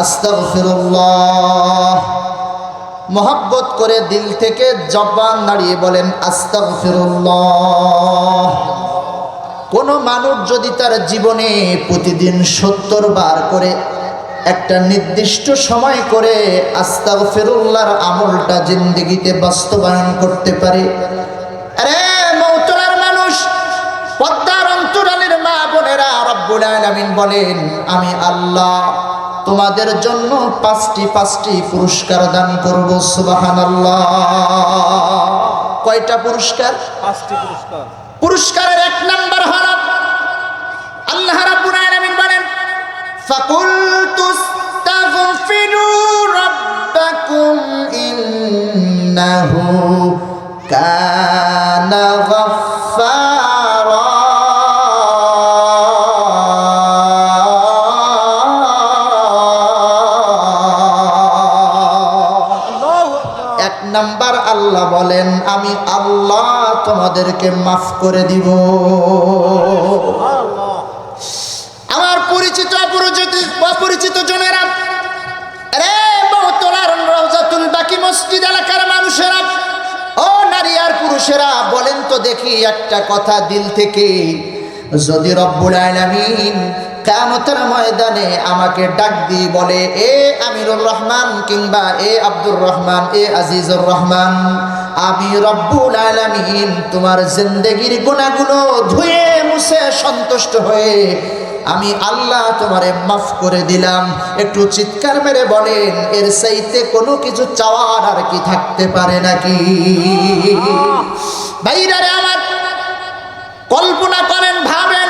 আস্তাগফিরুল্লাহ। মোহাব্বত করে দিল থেকে জবান নাড়িয়ে বলেন আস্তাগফিরুল্লাহ। কোন মানুষ যদি তার জীবনে প্রতিদিন 70 বার করে একটা নির্দিষ্ট সময় করে আস্তাগফিরুল্লাহর আমলটা জিন্দেগিতে বাস্তবায়ন করতে পারে, আরে মওতলার মানুষ, পদ্মার অন্তরালের মা বোনেরা, রব্বুল আলামিন বলেন আমি আল্লাহ তোমাদের জন্য 5টি পুরস্কার দান করব। সুবহানাল্লাহ। কয়টা পুরস্কার? 5টি পুরস্কার। পুরস্কারের 1 নাম্বার হলো আল্লাহ রাব্বুল আলামিন বলেন ফাকুলতুস্তাগফিরু রাব্বাকুম ইন্নাহু কানা গাফফারা। নাম্বার আল্লাহ বলেন আমি আল্লাহ তোমাদেরকে মাফ করে দিব। আমার পরিচিত অপরিচিত জনেরা, আরে বহুতলার রওজাতুল বাকি মসজিদ এলাকার মানুষেরা, ও নারী আর পুরুষেরা, বলেন তো দেখি একটা কথা দিল থেকে, যদি রব্বুল আলামিন কিয়ামতের ময়দানে আমাকে ডাক দিয়ে বলে এ আমিরুর রহমান কিংবা এ আব্দুর রহমান, এ আজিজুর রহমান, আমি রব্বুল আলামিন তোমার জিন্দেগির গুনাহগুলো ধুয়ে মুছে সন্তুষ্ট হয়ে আমি আল্লাহ তোমারে মাফ করে দিলাম, একটু চিৎকার মেরে বলেন এর চাইতে কোনো কিছু চাওয়ার আর কি থাকতে পারে নাকি? ভাইরারে আমার, কল্পনা করেন, ভাবেন,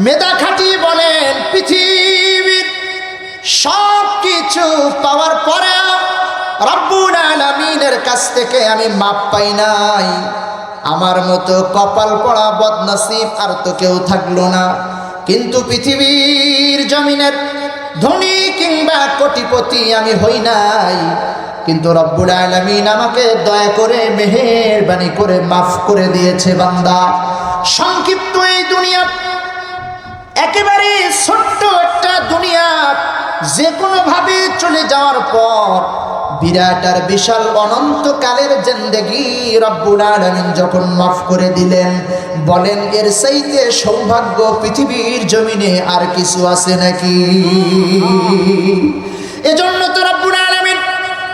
মেধা খাটিয়ে বলেন পৃথিবীর সব কিছু পাওয়ার পরেও রব্বুল আলামিনের কাছ থেকে আমি মাপ পাই নাই। আমার মতো কপাল পড়া বদনসিব আর তো কেউ থাকলো না। কিন্তু পৃথিবীর জমিনের ধনী কিংবা কোটিপতি আমি হই নাই, কিন্তু রব্বুল আলামিন আমাকে দয়া করে মেহেরবানি করে মাফ করে দিয়েছে। বান্দা, সংক্ষিপ্ত এই দুনিয়া, একেবারে ছোট্ট একটা দুনিয়া, যে কোনো ভাবে চলে যাওয়ার পর বিরাট আর বিশাল অনন্তকালের জিন্দেগি রব্বুল আলামিন যখন মাফ করে দিলেন, বলেন এর চাইতে সৌভাগ্য পৃথিবীর জমিনে আর কিছু আছে নাকি? এজন্য তো রব্বুল আলামিন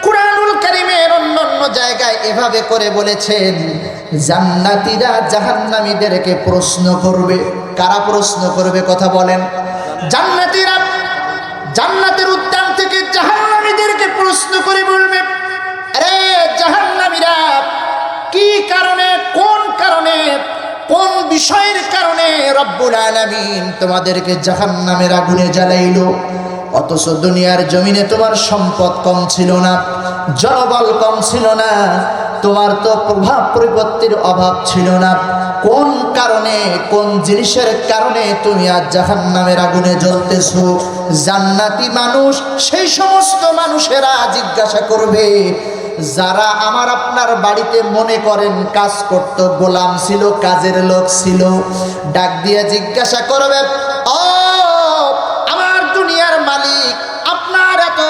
কুরআনুল কারীমের অন্যান্য জায়গায় এভাবে করে বলেছেন, জান্নাতীরা জাহান্নামীদেরকে প্রশ্ন করবে। কারা প্রশ্ন করবে? কথা বলেন। জান্নাতীরা জান্নাতের উদ্যান থেকে জাহান্নামীদেরকে প্রশ্ন করে বলবে, আরে জাহান্নামীরা, কি কারণে, কোন কারণে, কোন বিষয়ের কারণে রব্বুল আলামিন তোমাদেরকে জাহান্নামের আগুনে জ্বালাইলো? অথচ দুনিয়ার জমিনে তোমার সম্পদ কম ছিল না, জনবল কম ছিল না, তোমার তো প্রভাব প্রতিপত্তির অভাব ছিল না। কোন কারণে, কোন জিনিসের কারণে তুমি আজ জাহান্নামের আগুনে জ্বলতেছো? জান্নাতি মানুষ সেই সমস্ত মানুষেরা জিজ্ঞাসা করবে যারা আমার আপনার বাড়িতে মনে করেন কাজ করত, গোলাম ছিল, কাজের লোক ছিল, ডাক দিয়ে জিজ্ঞাসা করবে, ও আমার দুনিয়ার মালিক, আপনার এত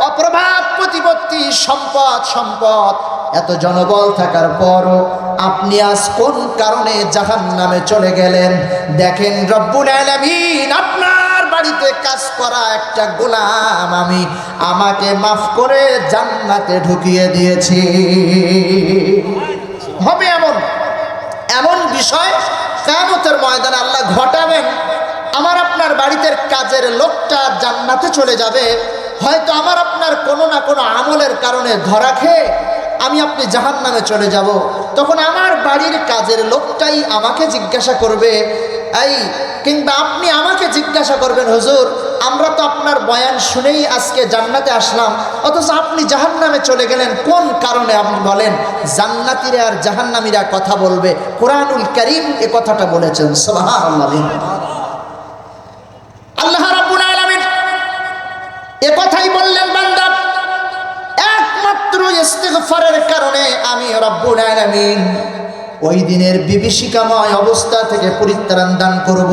অপ্রভাব প্রতিপত্তি, সম্পদ, এত জনবল থাকার পরও আপনি আজ কোন কারণে জাহান্নামে চলে গেলেন? দেখেন রব্বুল আলামিন আপনার বাড়িতে কাজ করা একটা গোলাম আমাকে মাফ করে জান্নাতে ঢুকিয়ে দিয়েছি। হবে এমন বিষয় কিয়ামতের ময়দানে আল্লাহ ঘটাবেন। আমার আপনার বাড়িতে কাজের লোকটা জান্নাতে চলে যাবে, হয়তো আমার আপনার কোনো না কোনো আমলের কারণে ধরা খেয়ে আমি আপনি জাহান্নামে চলে যাব। তখন আমার বাড়ির কাজের লোকটাই আমাকে জিজ্ঞাসা করবে, এই কিংবা আপনি আমাকে জিজ্ঞাসা করবেন, হুজুর আমরা তো আপনার বয়ান শুনেই আজকে জান্নাতে আসলাম, অথচ আপনি জাহান্নামে চলে গেলেন, কোন কারণে? আপনি বলেন। জান্নাতীরা আর জাহান্নামীরা কথা বলবে। কুরআনুল কারীম এ কথাটা বলেছেন। সুবহানাল্লাহ। আল্লাহ রাব্বুল আলামিন এ কথাই বললেন, বান্দা একমাত্র ইস্তিগফারের কারণে আমি রব্বুল আলামিন ওই দিনের বিভীষিকাময় অবস্থা থেকে পরিত্রাণ দান করব।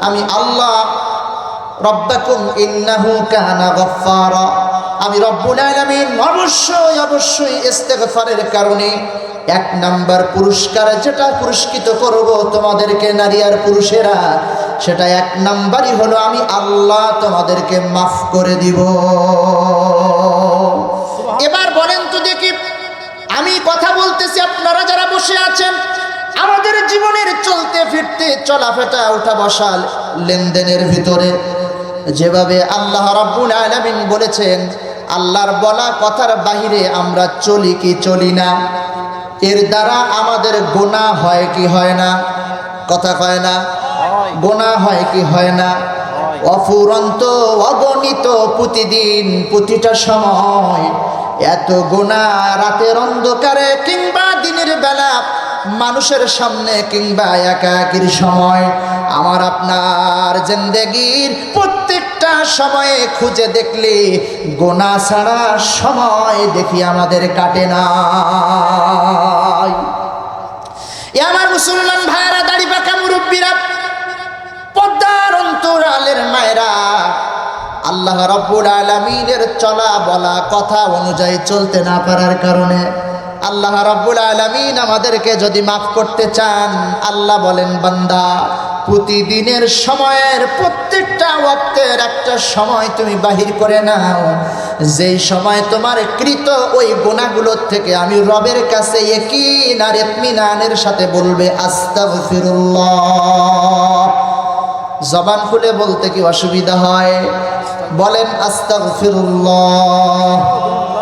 আমি আল্লাহ রব্বাকুম ইন্নাহু কানা গফফারা। আমি রব্বুল আলামিন অবশ্যই ইস্তেগফারের কারণে 1 নাম্বার পুরস্কার যেটা পুরস্কৃত করব তোমাদেরকে নারী আর পুরুষেরা, সেটা 1 নাম্বারই হলো আমি আল্লাহ তোমাদেরকে মাফ করে দিব। এবার বলেন তো দেখি, আমি কথা বলতেছি, আপনারা যারা বসে আছেন, আমাদের জীবনের চলতে ফিরতে চলাফেরা ওঠা বসা লেনদেনের ভিতরে যেভাবে আল্লাহ রাব্বুল আলামিন বলেছেন, আল্লাহর বলা কথার বাহিরে আমরা চলি কি চলি না, এর দ্বারা আমাদের গুনাহ হয় কি হয় না? কথা কয় না? গুনাহ হয় কি হয় না? অফুরন্ত অগণিত প্রতিদিন প্রতিটা সময় এত গুনাহ, রাতের অন্ধকারে কিংবা দিনের বেলা মানুষের সামনে কিংবা একাকির সময়, আমার আপনার জিন্দেগির প্রত্যেকটা সময়ে খুঁজে দেখলে গুনাহ ছাড়া সময় দেখি আমাদের কাটে না। আমার মুসলমান ভাইয়েরা, দাড়ি পাকা মুরব্বীরা, পদ্মার অন্তরালের মায়েরা, আল্লাহ রাব্বুল আলামিনের চলা বলা কথা অনুযায়ী চলতে না পারার কারণে আল্লাহ রাব্বুল আলামিন আমাদেরকে যদি মাফ করতে চান, আল্লাহ বলেন, বান্দা প্রতিদিনের সময়ের প্রত্যেকটা ওয়াক্তের একটা সময় তুমি বাহির করে নাও, যেই সময় তোমার কৃত ওই গুনাহগুলোর থেকে আমি রবের কাছে ইয়াকিন আর ইতমিনানের সাথে বলবে আস্তাগফিরুল্লাহ। জবান খুলে বলতে কি অসুবিধা হয়? বলেন আস্তাগফিরুল্লাহ।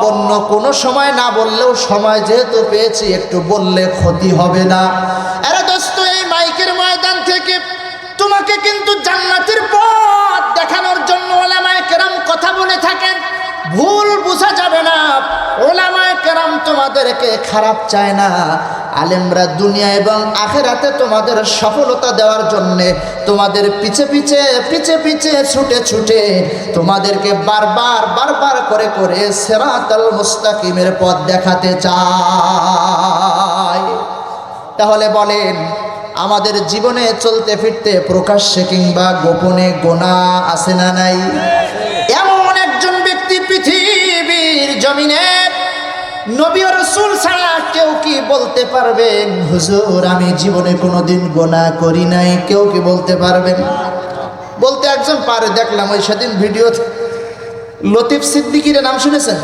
অন্য কোনো সময় না বললেও সময় যেহেতু পেয়েছি একটু বললে ক্ষতি হবে না। আরে দোস্ত, এই মাইকের ময়দান থেকে তোমাকে কিন্তু জান্নাতের পথ দেখানোর জন্য ওলামায়ে কেরাম কথা বলে থাকেন, ভুল বোঝা যাবে না। ওলামায়ে কেরাম তোমাদেরকে খারাপ চায় না, আলেমরা দুনিয়া এবং আখিরাতে তোমাদের সফলতা দেওয়ার জন্যে তোমাদের পিছে পিছে ছুটে তোমাদেরকে বারবার করে সিরাতাল মুস্তাকিমের পথ দেখাতে চায়। তাহলে বলেন, আমাদের জীবনে চলতে ফিরতে প্রকাশ্যে কিংবা গোপনে গুনাহ আছে না নাই? এমন একজন ব্যক্তি পৃথিবীর জমিনে নবী ও রাসূল ছাড়া কেউ কি বলতে পারবেন, হুজুর আমি জীবনে কোনোদিন গুনাহ করি নাই? কেউ কি বলতে পারবেন? বলতে একজন পারে, দেখলাম ওই সেদিন ভিডিওতে। লতিফ সিদ্দিকীর নাম শুনেছেন?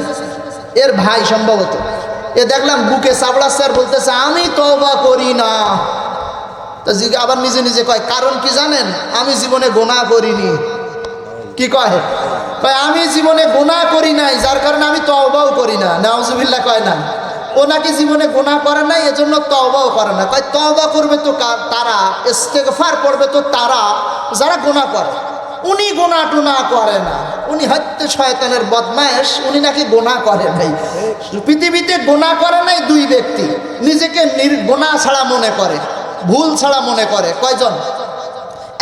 এর ভাই সম্ভবত। এ দেখলাম বুকে চাবড়া স্যার বলতেছে আমি তওবা করি না। তো আবার নিজে কয়, কারণ কি জানেন? আমি জীবনে গুনাহ করিনি। কি কয়? আমি জীবনে গুনাহ করি নাই, যার কারণে আমি তওবাও করি না। নাউজুবিল্লাহ কয় না। ও নাকি জীবনে গুনাহ করে নাই, এজন্য তওবাও করে না। কয় তওবা করবে তো তারা, ইস্তেগফার করবে তো তারা যারা গুনাহ করে। উনি গুনাহ টুনাহ করে না, উনি হয়তো শয়তানের বদমায়েশ, উনি নাকি গুনাহ করে নাই। পৃথিবীতে গুনাহ করে নাই 2 ব্যক্তি, নিজেকে গুনাহ ছাড়া মনে করে, ভুল ছাড়া মনে করে। কয়জন?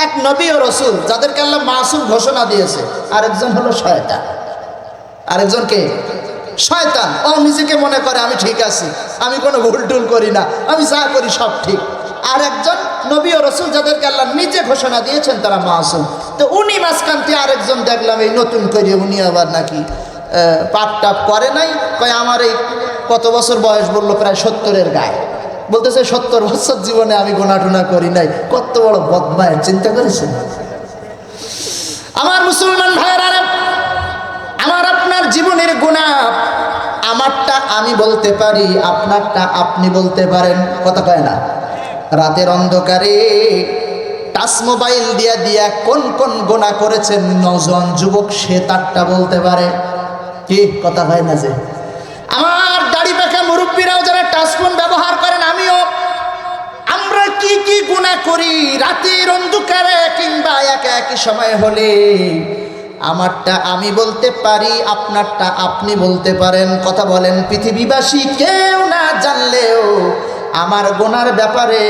এক নবী ও রাসূল যাদেরকে আল্লাহ মাসুম ঘোষণা দিয়েছে, আরেকজন হলো শয়তান। আরেকজন কে? শয়তান। ও নিজেকে মনে করে আমি ঠিক আছি, আমি কোনো ভুল টুল করি না, আমি যা করি সব ঠিক। আর একজন নবী ও রাসূল যাদেরকে আল্লাহ নিজে ঘোষণা দিয়েছেন তারা মাসুম। তো উনি মাঝখানতে আরেকজন দেখলাম এই নতুন করে উনি আবার নাকি পাপ টাপ করে নাই। কয় আমার এই কত বছর বয়স, বললো প্রায় 70-এর গায়ে। বলতেছে 70 বছর জীবনে আমি গুনাহ টুনাহ করি নাই। কত বড় বদমায়েশ, চিন্তা করেছেন? আমার মুসলমান ভাইরা, আমার আপনার জীবনের গুনাহ আমারটা আমি বলতে পারি, আপনারটা আপনি বলতে পারেন। কথা কয় না? রাতের অন্ধকারে টাচ মোবাইল দিয়া কোন গুনাহ করেছেন নওজোয়ান যুবক, সে তারটা বলতে পারে। কি কথা হয় না? যে আমার দাড়ি পাকা মুরব্বীরাও যারা টাচ ফোন ব্যবহার করেন, আমিও, আমরা কি গুনাহ করি রাতের অন্ধকারে কিংবা একই সময় হলে। আমারটা আমি বলতে পারি, আপনারটা আপনি বলতে পারেন। কথা বলেন, পৃথিবীবাসী কেউ না জানলেও আমার গুনার ব্যাপারে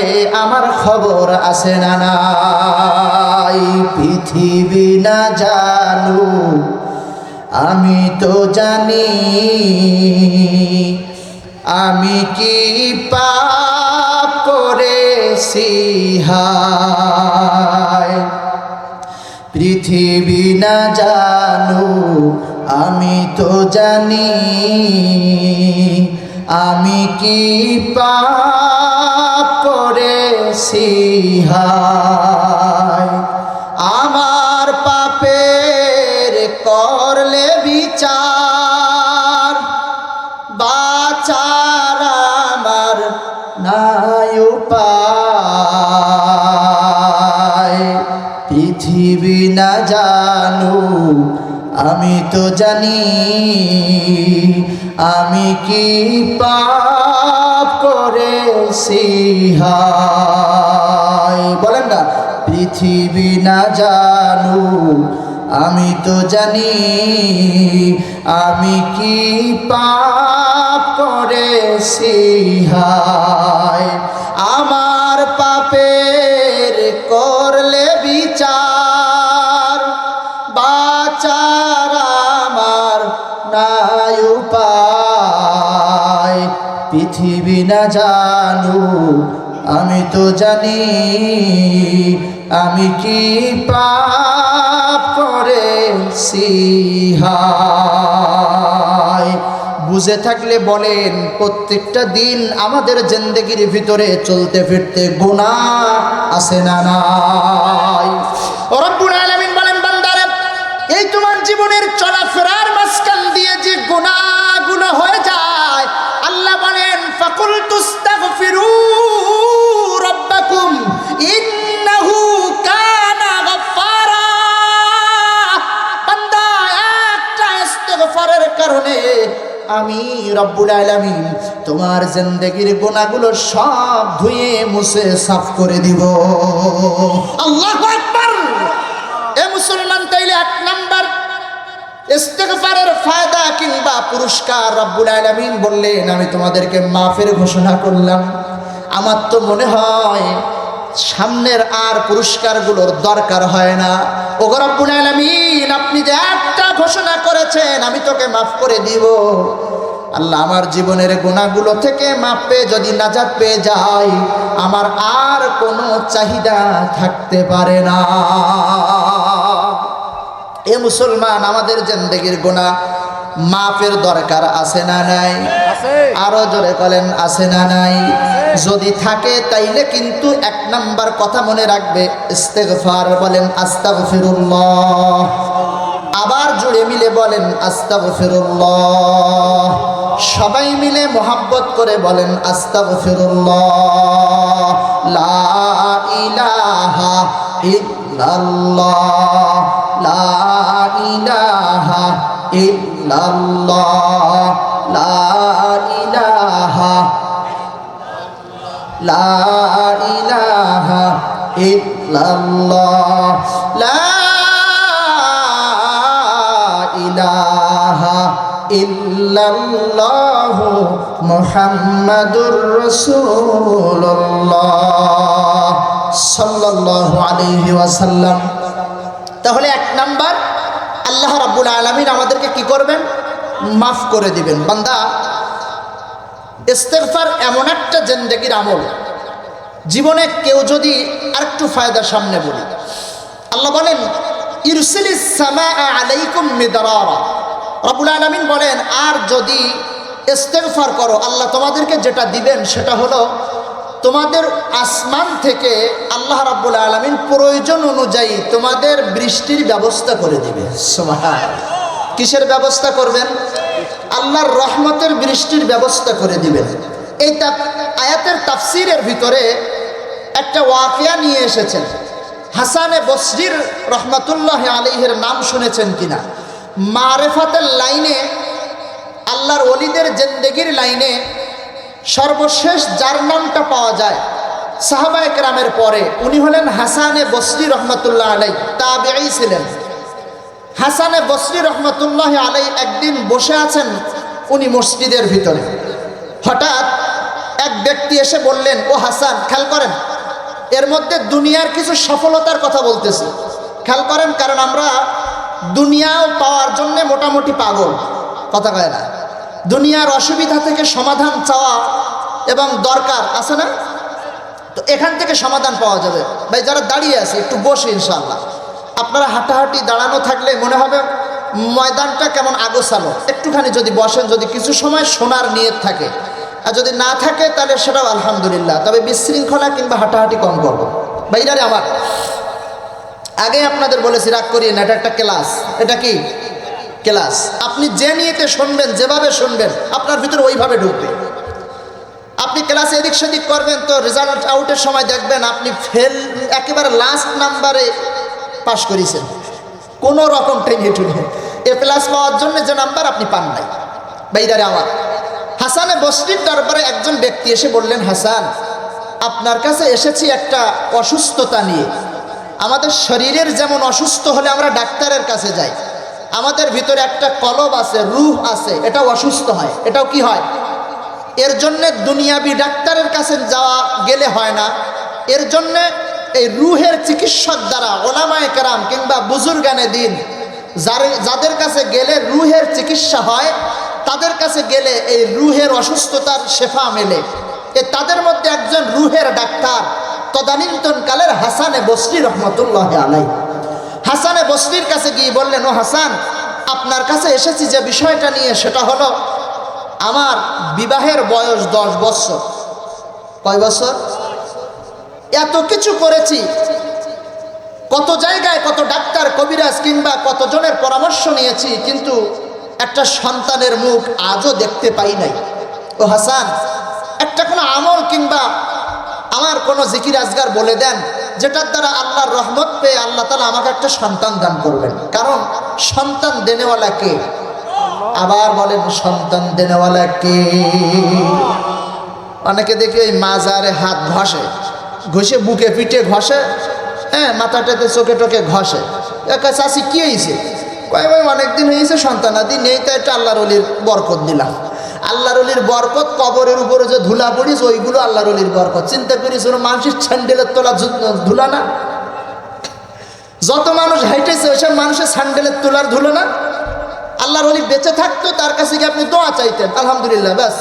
আমার খবর আছে না নাই? পৃথিবী না জানুক আমি তো জানি, আমি কি পাপ করেছি হায়। পৃথিবী না জানু আমি তো জানি, আমি কি পাপ করেছি হায়। আমার পাপের করলে বিচার, বাঁচার আমার নাই উপায়। পৃথিবী না জানু আমি তো জানি, আমি কি পাপ করেছি হায়। বলেন না, পৃথিবী না জানু আমি তো জানি, আমি কি পাপ করেছি হায়। আমার পাপের করলে বিচার, বাঁচার আমার নাই উপায়। পৃথিবী না জানু আমি তো জানি, আমি কি পাপ করেছি হায়। বুঝে থাকলে বলেন, প্রত্যেকটা দিন আমাদের জিন্দেগির ভিতরে চলতে ফিরতে গুনাহ আছে না নাই? রব্বুল আলামিন বলেন, বান্দারে এই তোমার জীবনের চলাফেরার মাঝখান দিয়ে যে গুনাহগুলো হয়ে যায়, আল্লাহ বলেন ফাকুল তুস্তাগফিরু রাব্বাকুম ইন্নাহু কানা গাফফারা। বান্দা, একটা ইস্তিগফারের কারণে আমি রব্বুল আলামিন তোমার জিন্দেগির গুনাহগুলো সব ধুয়ে মুছে সাফ করে দিব। আল্লাহু আকবার। এ মুসলমান, তাইলে এক নাম্বার ইস্তিগফারের ফায়দা কিংবা পুরস্কার রব্বুল আলামিন বললেন, আমি তোমাদেরকে মাফের ঘোষণা করলাম। আমার তো মনে হয় সামনের আর পুরস্কারগুলোর দরকার হয় না। ওগো রব্বুল আলামিন, আপনি যে একটা ঘোষণা করেছেন আমি তোকে মাফ করে দিব, আল্লাহ আমার জীবনের গুনাহগুলো থেকে মাফ পেয়ে যদি নাজাত পেয়ে যাই, আমার আর কোনো চাহিদা থাকতে পারে না। এ মুসলমান, আমাদের জিন্দেগির গুনাহ মাফের দরকার আছে না নাই? আরো জোরে বলেন, আছে না নাই? যদি থাকে তাইলে কিন্তু এক নাম্বার কথা মনে রাখবে, ইস্তিগফার। বলেন আস্তাগফিরুল্লাহ। আবার জুড়ে মিলে বলেন আস্তাগফিরুল্লাহ। সবাই মিলে মোহাব্বত করে বলেন আস্তাগফিরুল্লাহ। লা ইলাহা ইল্লাল্লাহ, লা ইলাহা ইল্লাল্লাহ, লা ইলাহা, লা ইলাহা ইল্লাল্লাহ, লা ইলাহা ইল্লাল্লাহ মুহাম্মাদুর রাসূলুল্লাহ সাল্লাল্লাহু আলাইহি ওয়াসাল্লাম। তাহলে এক নাম্বার, আল্লাহ রাব্বুল আলামিন আমাদেরকে কি করবেন? মাফ করে দিবেন। বান্দা, ইস্তিগফার এমন একটা জিন্দেগির আমল, জীবনে কেউ যদি আরেকটু ফায়দা সামনে বলি, আল্লাহ বলেন ইরসিলিস সামাআ আলাইকুম মিদরারা। রব্বুল আলামিন বলেন, আর যদি ইস্তিগফার করো, আল্লাহ তোমাদেরকে যেটা দিবেন সেটা হলো তোমাদের আসমান থেকে আল্লাহ রাব্বুল আলামিন প্রয়োজন অনুযায়ী তোমাদের বৃষ্টির ব্যবস্থা করে দিবে। সুবহানাল্লাহ। কিসের ব্যবস্থা করবেন? আল্লাহর রহমতের বৃষ্টির ব্যবস্থা করে দিবেন। এই আয়াতের তাফসিরের ভিতরে একটা ওয়াকিয়া নিয়ে এসেছেন। হাসানে বসরির রহমাতুল্লাহ আলাইহির নাম শুনেছেন কিনা? মারেফাতের লাইনে, আল্লাহর ওলিদের জিন্দেগির লাইনে সর্বশেষ যার নামটা পাওয়া যায় সাহাবায়ে কেরামের পরে, উনি হলেন হাসানে বসরি রহমাতুল্লাহ আলাইহি। তাবেঈ ছিলেন। হাসানে বসরি রহমাতুল্লাহ আলাইহি একদিন বসে আছেন উনি মসজিদের ভিতরে। হঠাৎ এক ব্যক্তি এসে বললেন, ও হাসান, খেয়াল করেন, এর মধ্যে দুনিয়ার কিছু সফলতার কথা বলতেছি, খেয়াল করেন, কারণ আমরা দুনিয়াও পাওয়ার জন্য মোটামুটি পাগল, কথা কয় না? দুনিয়ার অসুবিধা থেকে সমাধান চাওয়া এবং দরকার আছে না? তো এখান থেকে সমাধান পাওয়া যাবে। ভাই যারা দাঁড়িয়ে আছে একটু বসে, ইনশাআল্লাহ আপনারা হাঁটাহাঁটি দাঁড়ানো থাকলে মনে হবে ময়দানটা কেমন আগোছালো। একটুখানি যদি বসেন, যদি কিছু সময় শোনার নিয়ত থাকে, আর যদি না থাকে তাহলে সেটাও আলহামদুলিল্লাহ। তবে বিশৃঙ্খলা কিংবা হাঁটাহাঁটি কম করব। ভাইরারে আমার, আগে আপনাদের বলেছি, রাগ করিয়ে না, এটা একটা ক্লাস। এটা কি ক্লাস? আপনি যে নিয়েতে শুনবেন, যেভাবে শুনবেন, আপনার ভিতরে ওইভাবে ঢুকবে। আপনি ক্লাসে এদিক সেদিক করবেন তো রেজাল্ট আউটের সময় দেখবেন আপনি ফেল, একেবারে লাস্ট নাম্বারে পাশ করেছেন, কোনো রকম টেনে টুনে। এ প্লাস পাওয়ার জন্য যে নাম্বার আপনি পান নাই। ভাইরারে আমার, হাসানে বসরির দরবারে একজন ব্যক্তি এসে বললেন, হাসান, আপনার কাছে এসেছি একটা অসুস্থতা নিয়ে। আমাদের শরীরের যেমন অসুস্থ হলে আমরা ডাক্তারের কাছে যাই, আমাদের ভিতরে একটা কলব আছে, রূহ আছে, এটাও অসুস্থ হয়। এটাও কি হয়? এর জন্যে দুনিয়াবি ডাক্তারের কাছে যাওয়া গেলে হয় না। এর জন্যে এই রূহের চিকিৎসক দ্বারা ওলামায়ে কেরাম কিংবা বুজুর্গানে দিন যাদের কাছে গেলে রূহের চিকিৎসা হয়, তাদের কাছে গেলে এই রূহের অসুস্থতার শেফা মেলে। তাদের মধ্যে একজন রূহের ডাক্তার তদানীন্তনকালের হাসানে বসরি রহমতুল্লাহ আলাইহি। হাসানে বসরির কাছে গিয়ে বললেন, ও হাসান, আপনার কাছে এসেছি যে বিষয়টা নিয়ে, সেটা হলো আমার বিবাহের বয়স 10 বছর। কয় বছর? এত কিছু করেছি, কত জায়গায় কত ডাক্তার কবিরাজ কিংবা কতজনের পরামর্শ নিয়েছি, কিন্তু একটা সন্তানের মুখ আজও দেখতে পাই নাই। ও হাসান, একটা কোনো আমল কিংবা আমার কোনো জিকির আজগার বলে দেন যেটার দ্বারা আল্লাহর রহমত পেয়ে আল্লাহ তাআলা আমাকে একটা সন্তান দান করবেন। কারণ সন্তান দেনেওয়ালা কে? আবার বলেন, সন্তান দেনেওয়ালা কে? অনেকে দেখি ওই মাজারে হাত ঘষে, ঘষে বুকে পিঠে ঘষে, হ্যাঁ, মাথাটাতে চোখে টোকে ঘষে। চাষি কি হয়েছে? কয় ভাই অনেকদিন হয়েছে সন্তানাদি নেই, তাই একটা আল্লাহর ওলির বরকত দিলাম। আল্লাহর ওলির বরকত, কবরের উপরে যে ধুলা পড়িস ওইগুলো আল্লাহর ওলির বরকত। চিন্তা করিস ওর মানুষের স্যান্ডেলের তোলা ধুলা না? যত মানুষ হাইটেছে ওইসব মানুষের স্যান্ডেলের তোলার ধুলো না? আল্লাহর ওলি বেঁচে থাকতো, তার কাছে গিয়ে আপনি দোয়া চাইতেন, আলহামদুলিল্লাহ, ব্যাস।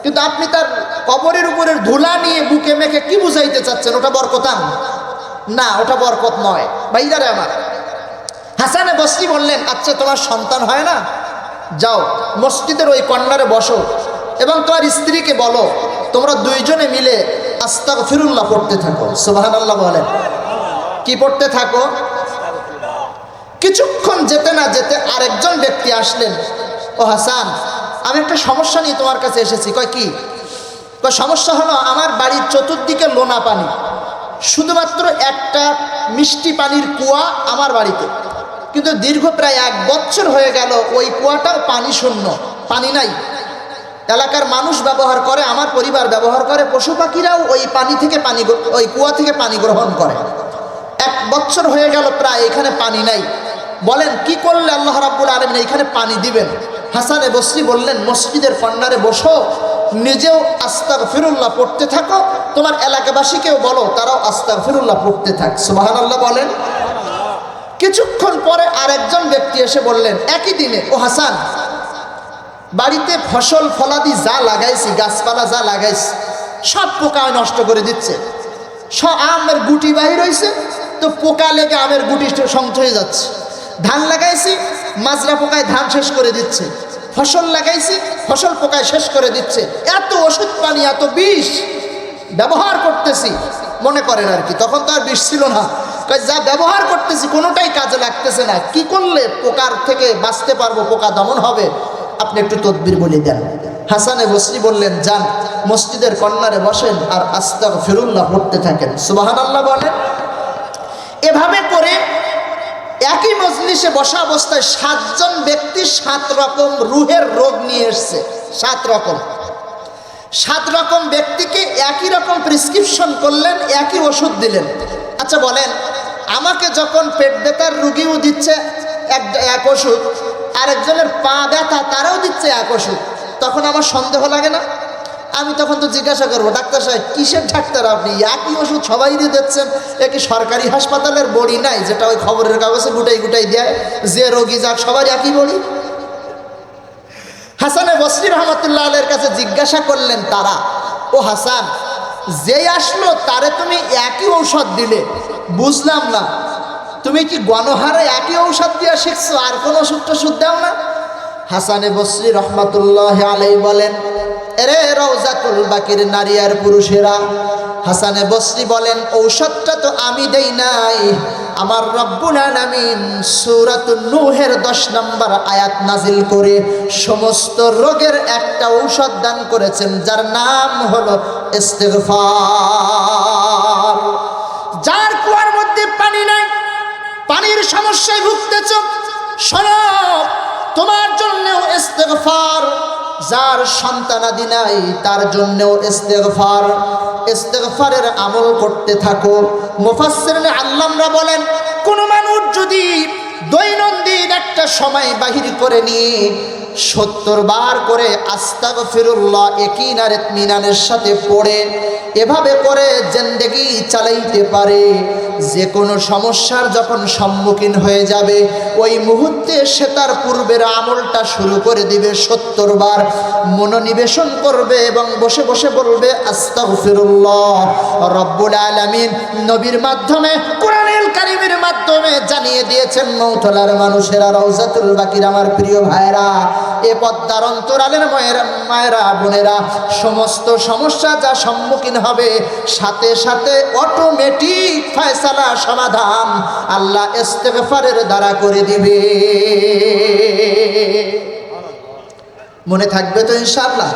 কিন্তু আপনি তার কবরের উপরের ধুলা নিয়ে বুকে মেখে কি বুঝাইতে চাচ্ছেন? ওটা বরকতান না, ওটা বরকত নয়। ভাইজারে আমার, হাসানে বসরি বললেন, আচ্ছা তোমার সন্তান হয় না, যাও মসজিদের ওই কর্নারে বসো এবং তোমার স্ত্রীকে বলো তোমরা দুইজনে মিলে আস্তাগফিরুল্লাহ পড়তে থাকো। সুবহানাল্লাহ বলেন। কি পড়তে থাকো? কিছুক্ষণ যেতে না যেতে আরেকজন ব্যক্তি আসলেন, ও হাসান, আমি একটা সমস্যা নিয়ে তোমার কাছে এসেছি। কয় কি? কয় সমস্যা হলো আমার বাড়ির চতুর্দিকে লোনা পানি, শুধুমাত্র একটা মিষ্টি পানির কুয়া আমার বাড়িতে, কিন্তু দীর্ঘ প্রায় 1 বছর হয়ে গেল ওই কুয়াটাও পানি শূন্য, পানি নাই। এলাকার মানুষ ব্যবহার করে, আমার পরিবার ব্যবহার করে, পশু পাখিরাও ওই পানি থেকে ওই কুয়া থেকে পানি গ্রহণ করে। 1 বছর হয়ে গেল প্রায়, এখানে পানি নাই। বলেন কি করলে আল্লাহ রাব্বুল আলামিন এখানে পানি দিবেন? হাসানে বসরি বললেন, মসজিদের কর্নারে বসো, নিজেও আস্তাগফিরুল্লাহ পড়তে থাকো, তোমার এলাকাবাসীকেও বলো তারাও আস্তাগফিরুল্লাহ পড়তে থাক। সুবহানাল্লাহ বলেন। কিছুক্ষণ পরে আরেকজন ব্যক্তি এসে বললেন একই দিনে, ও হাসান, বাড়িতে ফসল ফলাদি যা লাগাইছি, গাছপালা যা লাগাইছি, সব পোকায় নষ্ট করে দিচ্ছে। সব আমের গুটি বাহির হয়েছে, তো পোকা লেগে আমের গুটি সংত হয়ে যাচ্ছে। ধান লাগাইছি, মাজরা পোকায় ধান শেষ করে দিচ্ছে। ফসল লাগাইছি, ফসল পোকায় শেষ করে দিচ্ছে। এত ওষুধ পানি, এত বিষ ব্যবহার করতেছি, মনে করেন আর কি, তখন তো আর বিষ ছিল না, যা ব্যবহার করতেছি কোনোটাই কাজে লাগতেছে না। কি করলে পোকার থেকে বাঁচতে পারবো, পোকা দমন হবে? আপনি একটু তদবির বলে দেন। হাসানে বসরি বললেন, যান মসজিদের কর্নারে বসেন আর আস্তাগফিরুল্লাহ পড়তে থাকেন। সুবহানাল্লাহ বলেন। এভাবে করে একই মজলিসে বসা অবস্থায় 7 জন ব্যক্তি 7 রকম রূহের রোগ নিয়ে এসছে। 7 রকম ব্যক্তিকে একই রকম প্রেসক্রিপশন করলেন, একই ওষুধ দিলেন। আচ্ছা বলেন, আমাকে যখন পেট ব্যথার রুগীও দিচ্ছে এক ওষুধ, আরেকজনের পা ব্যথা তারাও দিচ্ছে এক ওষুধ, তখন আমার সন্দেহ লাগে না? আমি তখন তো জিজ্ঞাসা করবো, ডাক্তার সাহেব কিসের ডাক্তার আপনি, একই ওষুধ সবাই দিয়ে দিচ্ছেন? এ কি সরকারি হাসপাতালের বড়ি নাই যেটা ওই খবরের কাগজে গুটাই দেয় যে রোগী যাক সবার একই বড়ি? হাসানে বসরি রহমতুল্লাহ আলাইহির কাছে জিজ্ঞাসা করলেন তারা, ও হাসান, যেই আসলো তারে তুমি একই ঔষধ দিলে, বুঝলাম না তুমি কি গণহারে একই ঔষধ দিয়া শিখছো, আর কোনো ওষুধ টষুধ দাও না? হাসানে বসরি রহমাতুল্লাহ আলাইহি বলেন, এরে রওজাতুল বাকির নারী আর পুরুষেরা, হাসানে বসরি বলেন ঔষধটা তো আমি দেই নাই, আমার রব্বুল আলামিন সূরাতুন নূহের 10 নম্বর আয়াত নাজিল করে সমস্ত রোগের একটা ঔষধ দান করেছেন, যার নাম হলো ইস্তিগফার। যার কুয়ার মধ্যে পানি নাই, পানির সমস্যায় ভুগতেছ, শোনো তোমার জন্যও ইস্তিগফার। যার সন্তানাদি নাই তার জন্যও ইস্তিগফার। ইস্তিগফারের আমল করতে থাকো। মুফাসসিরিন আল্লামরা বলেন, কোন মানুষ যদি দৈনন্দিন একটা সময় বাহির করে নিয়ে 70 বার করে আস্তাগফিরুল্লাহ ইয়াকিন আর ইতমিনানের সাথে পড়ে এভাবে করে জিন্দেগি চালাইতে পারে, যে কোনো সমস্যার যখন সম্মুখীন হয়ে যাবে ওই মুহূর্তে সে তার পূর্বের আমলটা শুরু করে দিবে। 70 বার মনোনিবেশন করবে এবং বসে বসে বলবে আস্তাগফিরুল্লাহ। রব্বুল আলামিন নবীর মাধ্যমে, কোরআনুল কারীমের মাধ্যমে জানিয়ে দিয়েছেন মৌতলার মানুষেরা, রওজাতুল বাকির আমার প্রিয় ভাইরা, এ পদ্মার অন্তরালের মায়েরা বোনেরা, সমস্ত সমস্যা যা সম্মুখীন হবে সাথে সাথে অটোমেটিক ফয়সালা সমাধান আল্লাহ ইস্তিগফারের দ্বারা করে দিবে। মনে থাকবে তো ইনশাআল্লাহ?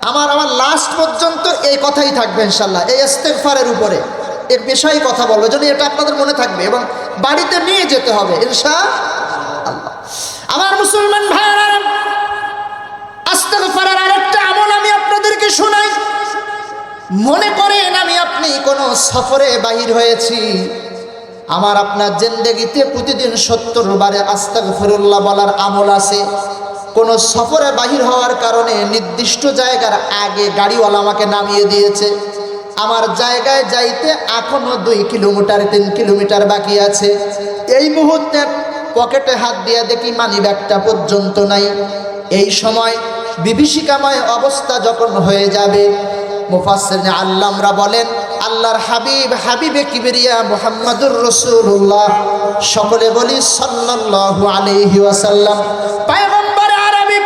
আমার লাস্ট পর্যন্ত এই কথাই থাকবে ইনশাআল্লাহ, এই ইস্তিগফারের উপরে এর বিষয়ে কথা বলবো, যদি এটা আপনাদের মনে থাকবে এবং বাড়িতে নিয়ে যেতে হবে ইনশাআল্লাহ। আমার মুসলমান ভাইরা, ইস্তিগফারের আরেকটা আমল আমি আপনাদেরকে শোনাই। মনে করেন আমি আপনি কোনো সফরে বাহির হয়েছি, আমার আপনার জিন্দেগিতে প্রতিদিন 70 বারে আস্তাগফিরুল্লাহ বলার আমল আছে। কোনো সফরে বাহির হওয়ার কারণে নির্দিষ্ট জায়গার আগে গাড়িওয়ালা আমাকে নামিয়ে দিয়েছে, আমার জায়গায় যাইতে এখনো 2 কিলোমিটার 3 কিলোমিটার বাকি আছে। এই মুহূর্তে পকেটে হাত দিয়ে দেখি মানিব্যাগটা পর্যন্ত নাই। এই সময় বিভীষিকাময় অবস্থা যখন হয়ে যাবে, মুফাসসিরিন আল্লামরা বলেন আল্লাহর হাবিব, হাবিবে কিবরিয়া মুহাম্মাদুর রাসূলুল্লাহ, সকলে বলি সাল্লাল্লাহু আলাইহি ওয়াসাল্লাম, পয়গম্বর আরবি,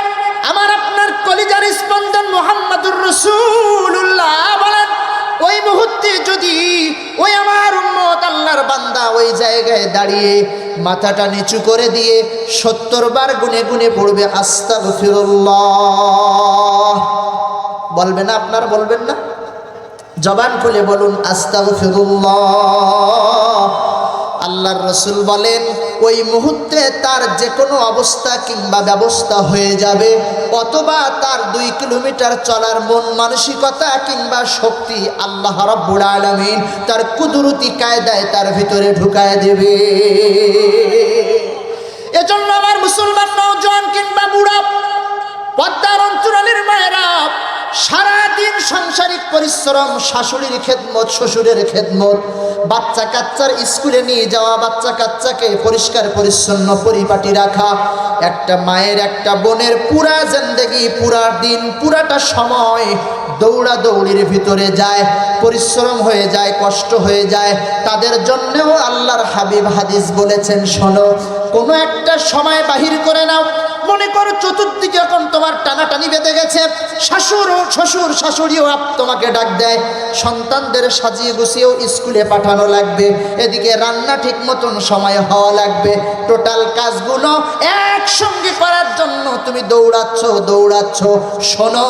আমার আপনার কলিজার স্পন্দন মুহাম্মাদুর রাসূলুল্লাহ বলেন, ওই মুহূর্তে যদি ওই আমার উম্মত আল্লাহর বান্দা ওই জায়গায় দাঁড়িয়ে মাথাটা নিচু করে দিয়ে 70 বার গুনে গুনে পড়বে আস্তাগফিরুল্লাহ, বলবে না? আপনারা বলবেন না? জবান খুলে বলুন আস্তাগফিরুল্লাহ। আল্লাহর রাসূল বলেন ওই মুহূর্তে তার যে কোনো অবস্থা কিংবা ব্যবস্থা হয়ে যাবে, অথবা তার 2 কিলোমিটার চলার মন মানসিকতা কিংবা শক্তি আল্লাহ রাব্বুল আলামিন তার কুদরতি কায়দায় তার ভিতরে ঢুকায় দেবে। এজন্য আমার মুসলমান নওজোয়ান কিংবা বুড়া, পদ্মার অন্তরালের মায়েরা, সারাদিন সাংসারিক পরিশ্রম, শাশুড়ির খেদমত, শ্বশুরের খেদমত, বাচ্চা কাচ্চার স্কুলে নিয়ে যাওয়া, বাচ্চা কাচ্চাকে পরিষ্কার পরিচ্ছন্ন পরিপাটি রাখা, একটা মায়ের একটা বোনের পুরা জিন্দেগি, পুরা দিন, পুরাটা সময় দৌড়া দৌড়ির ভিতরে যায়, পরিশ্রম হয়ে যায়, কষ্ট হয়ে যায়। তাদের জন্যেও আল্লাহর হাবিব হাদিস বলেছেন, শোনো, কোনো একটা সময় বাহির করে নাও। মনে করো চতুর্দিকে এখন তোমার টানাটানি বেঁধে গেছে, শ্বশুর শাশুড়িও তোমাকে ডাক দেয়, সন্তানদের সাজিয়ে গুছিয়েও স্কুলে পাঠানো লাগবে, এদিকে রান্না ঠিক মতন সময় হওয়া লাগবে, টোটাল কাজগুলো একসঙ্গে করার জন্য তুমি দৌড়াচ্ছ। শোনো,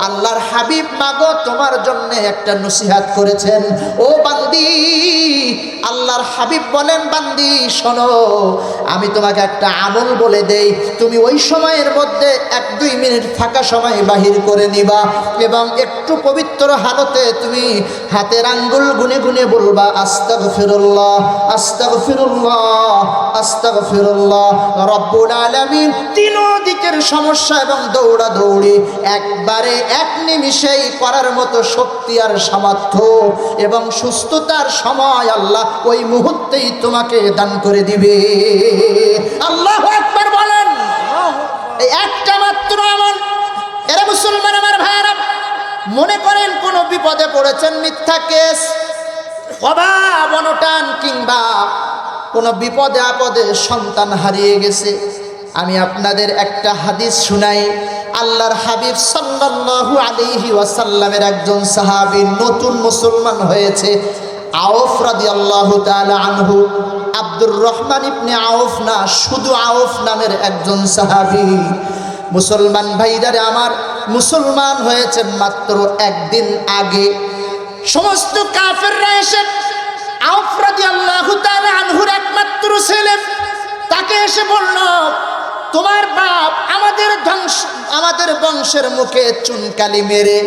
আল্লাহর হাবিব মাগো তোমার জন্য একটা নসিহত করেছেন। ও বান্দি, আল্লাহর হাবিব বলেন, বান্দি শোনো, আমি তোমাকে একটা আমল বলে দেই, তুমি ওই সময়ের মধ্যে 1-2 মিনিট ফাঁকা সময় বাহির করে নিবা এবং একটু পবিত্র হালতে তুমি হাতের আঙ্গুল গুনে গুনে বলবা আস্তাগফিরুল্লাহ, আস্তাগফিরুল্লাহ, আস্তাগফিরুল্লাহ। রব্বুল আলামিন তিনো দিকের সমস্যা এবং দৌড়াদৌড়ি একবারে 1 নিমিষেই করার মতো শক্তি আর সামর্থ্য এবং সুস্থতার সময় আল্লাহ ওই মুহূর্তেই তোমাকে দান করে দিবে। আল্লাহু আকবার বলেন। এই একটা মাত্র আমল। এরা মুসলমান আমার ভাইরা, মনে করেন কোন বিপদে পড়েছেন, মিথ্যা কেস, অভাব অনটন কিংবা কোনো বিপদে আপদে সন্তান হারিয়ে গেছে, আমি আপনাদের একটা হাদিস শুনাই। আল্লাহর হাবিব সাল্লাল্লাহু আলাইহি ওয়াসাল্লামের একজন সাহাবী নতুন মুসলমান হয়েছে, আউফ রাদিয়াল্লাহু তাআলা আনহু। আব্দুর রহমান ইবনে আউফ না, শুধু আউফ নামের একজন সাহাবী। মুসলমান ভাইদারে আমার, মুসলমান হয়েছেন মাত্র একদিন আগে। সমস্ত কাফেররা এসে আউফ রাদিয়াল্লাহু তাআলা আনহুর একমাত্র ছেলে, তাকে এসে বলল, তোমার বাপ আমাদের বংশের মুখে চুনকালি মেরে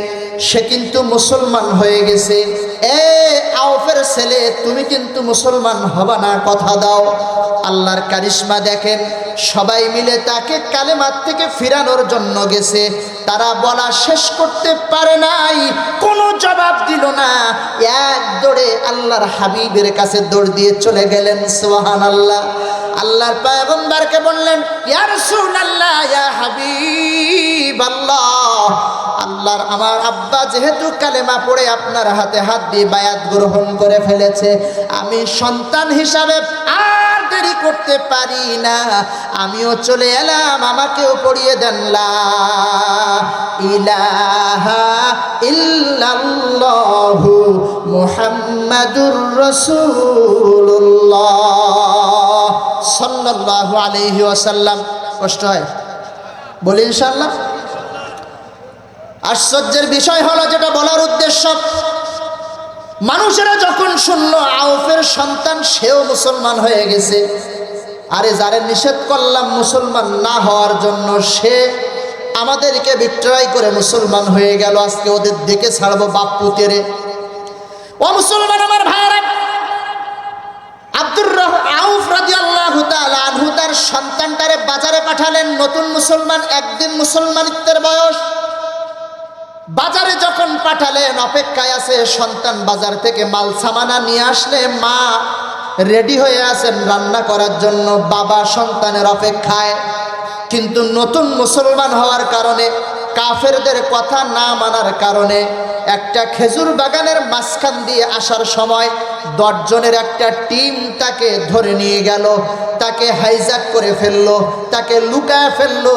সে কিন্তু মুসলমান হয়ে গেছে। এ আউফের ছেলে, তুমি কিন্তু মুসলমান হবা না, কথা দাও। আল্লাহর কারিশমা দেখেন, সবাই মিলে তাকে কালেমার থেকে ফিরানোর জন্য গেছে। তারা বলা শেষ করতে পারে নাই, কোনো জবাব দিল না। এক দৌড়ে আল্লাহর হাবিবের কাছে দৌড় দিয়ে চলে গেলেন। সুবহানাল্লাহ। আল্লাহর পয়গম্বরকে বললেন, ইয়া রাসূলুল্লাহ, ইয়া হাবিবাল্লাহ, আল্লাহর আমার আব্বা যেহেতু কালেমা পড়ে আপনার হাতে হাত দিয়ে বায়াত গ্রহণ করে ফেলেছে, আমি সন্তান হিসাবে আর দেরি করতে পারি না, আমিও চলে এলাম, আমাকেও পড়িয়ে দেন লা ইলাহা ইল্লাল্লাহু মুহাম্মাদুর রাসূলুল্লাহ সাল্লাল্লাহু আলাইহি ওয়াসাল্লাম। কষ্ট হয়? বলি ইনশাআল্লাহ। আশ্চর্যের বিষয় হলো, যেটা বলার উদ্দেশ্য, মানুষেরা যখন শুনলো আউফের সন্তান সেও মুসলমান হয়ে গেছে, আরে যারে নিষেধ করলাম মুসলমান না হওয়ার জন্য, সে আমাদেরকে বিক্রয় করে মুসলমান হয়ে গেল, আজকে ওদের দেখে ছাড়বো বাপ পুতেরে। ও মুসলমান আমার ভাইরা, আউফ রাদিয়াল্লাহু তাআলা আনহু তার সন্তানটারে বাজারে পাঠালেন। নতুন মুসলমান, একদিন মুসলমানিত্বের বয়স। বাজারে যখন পাঠালেন, অপেক্ষায় আছে সন্তান বাজার থেকে মাল সামানা নিয়ে আসলে মা রেডি হয়ে আছেন রান্না করার জন্য, বাবা সন্তানের অপেক্ষায়। কিন্তু নতুন মুসলমান হওয়ার কারণে, কাফেরদের কথা না মানার কারণে, একটা খেজুর বাগানের মাঝখান দিয়ে আসার সময় 10 জনের একটা টিম তাকে ধরে নিয়ে গেল, তাকে হাইজ্যাক করে ফেললো, তাকে লুকায় ফেললো।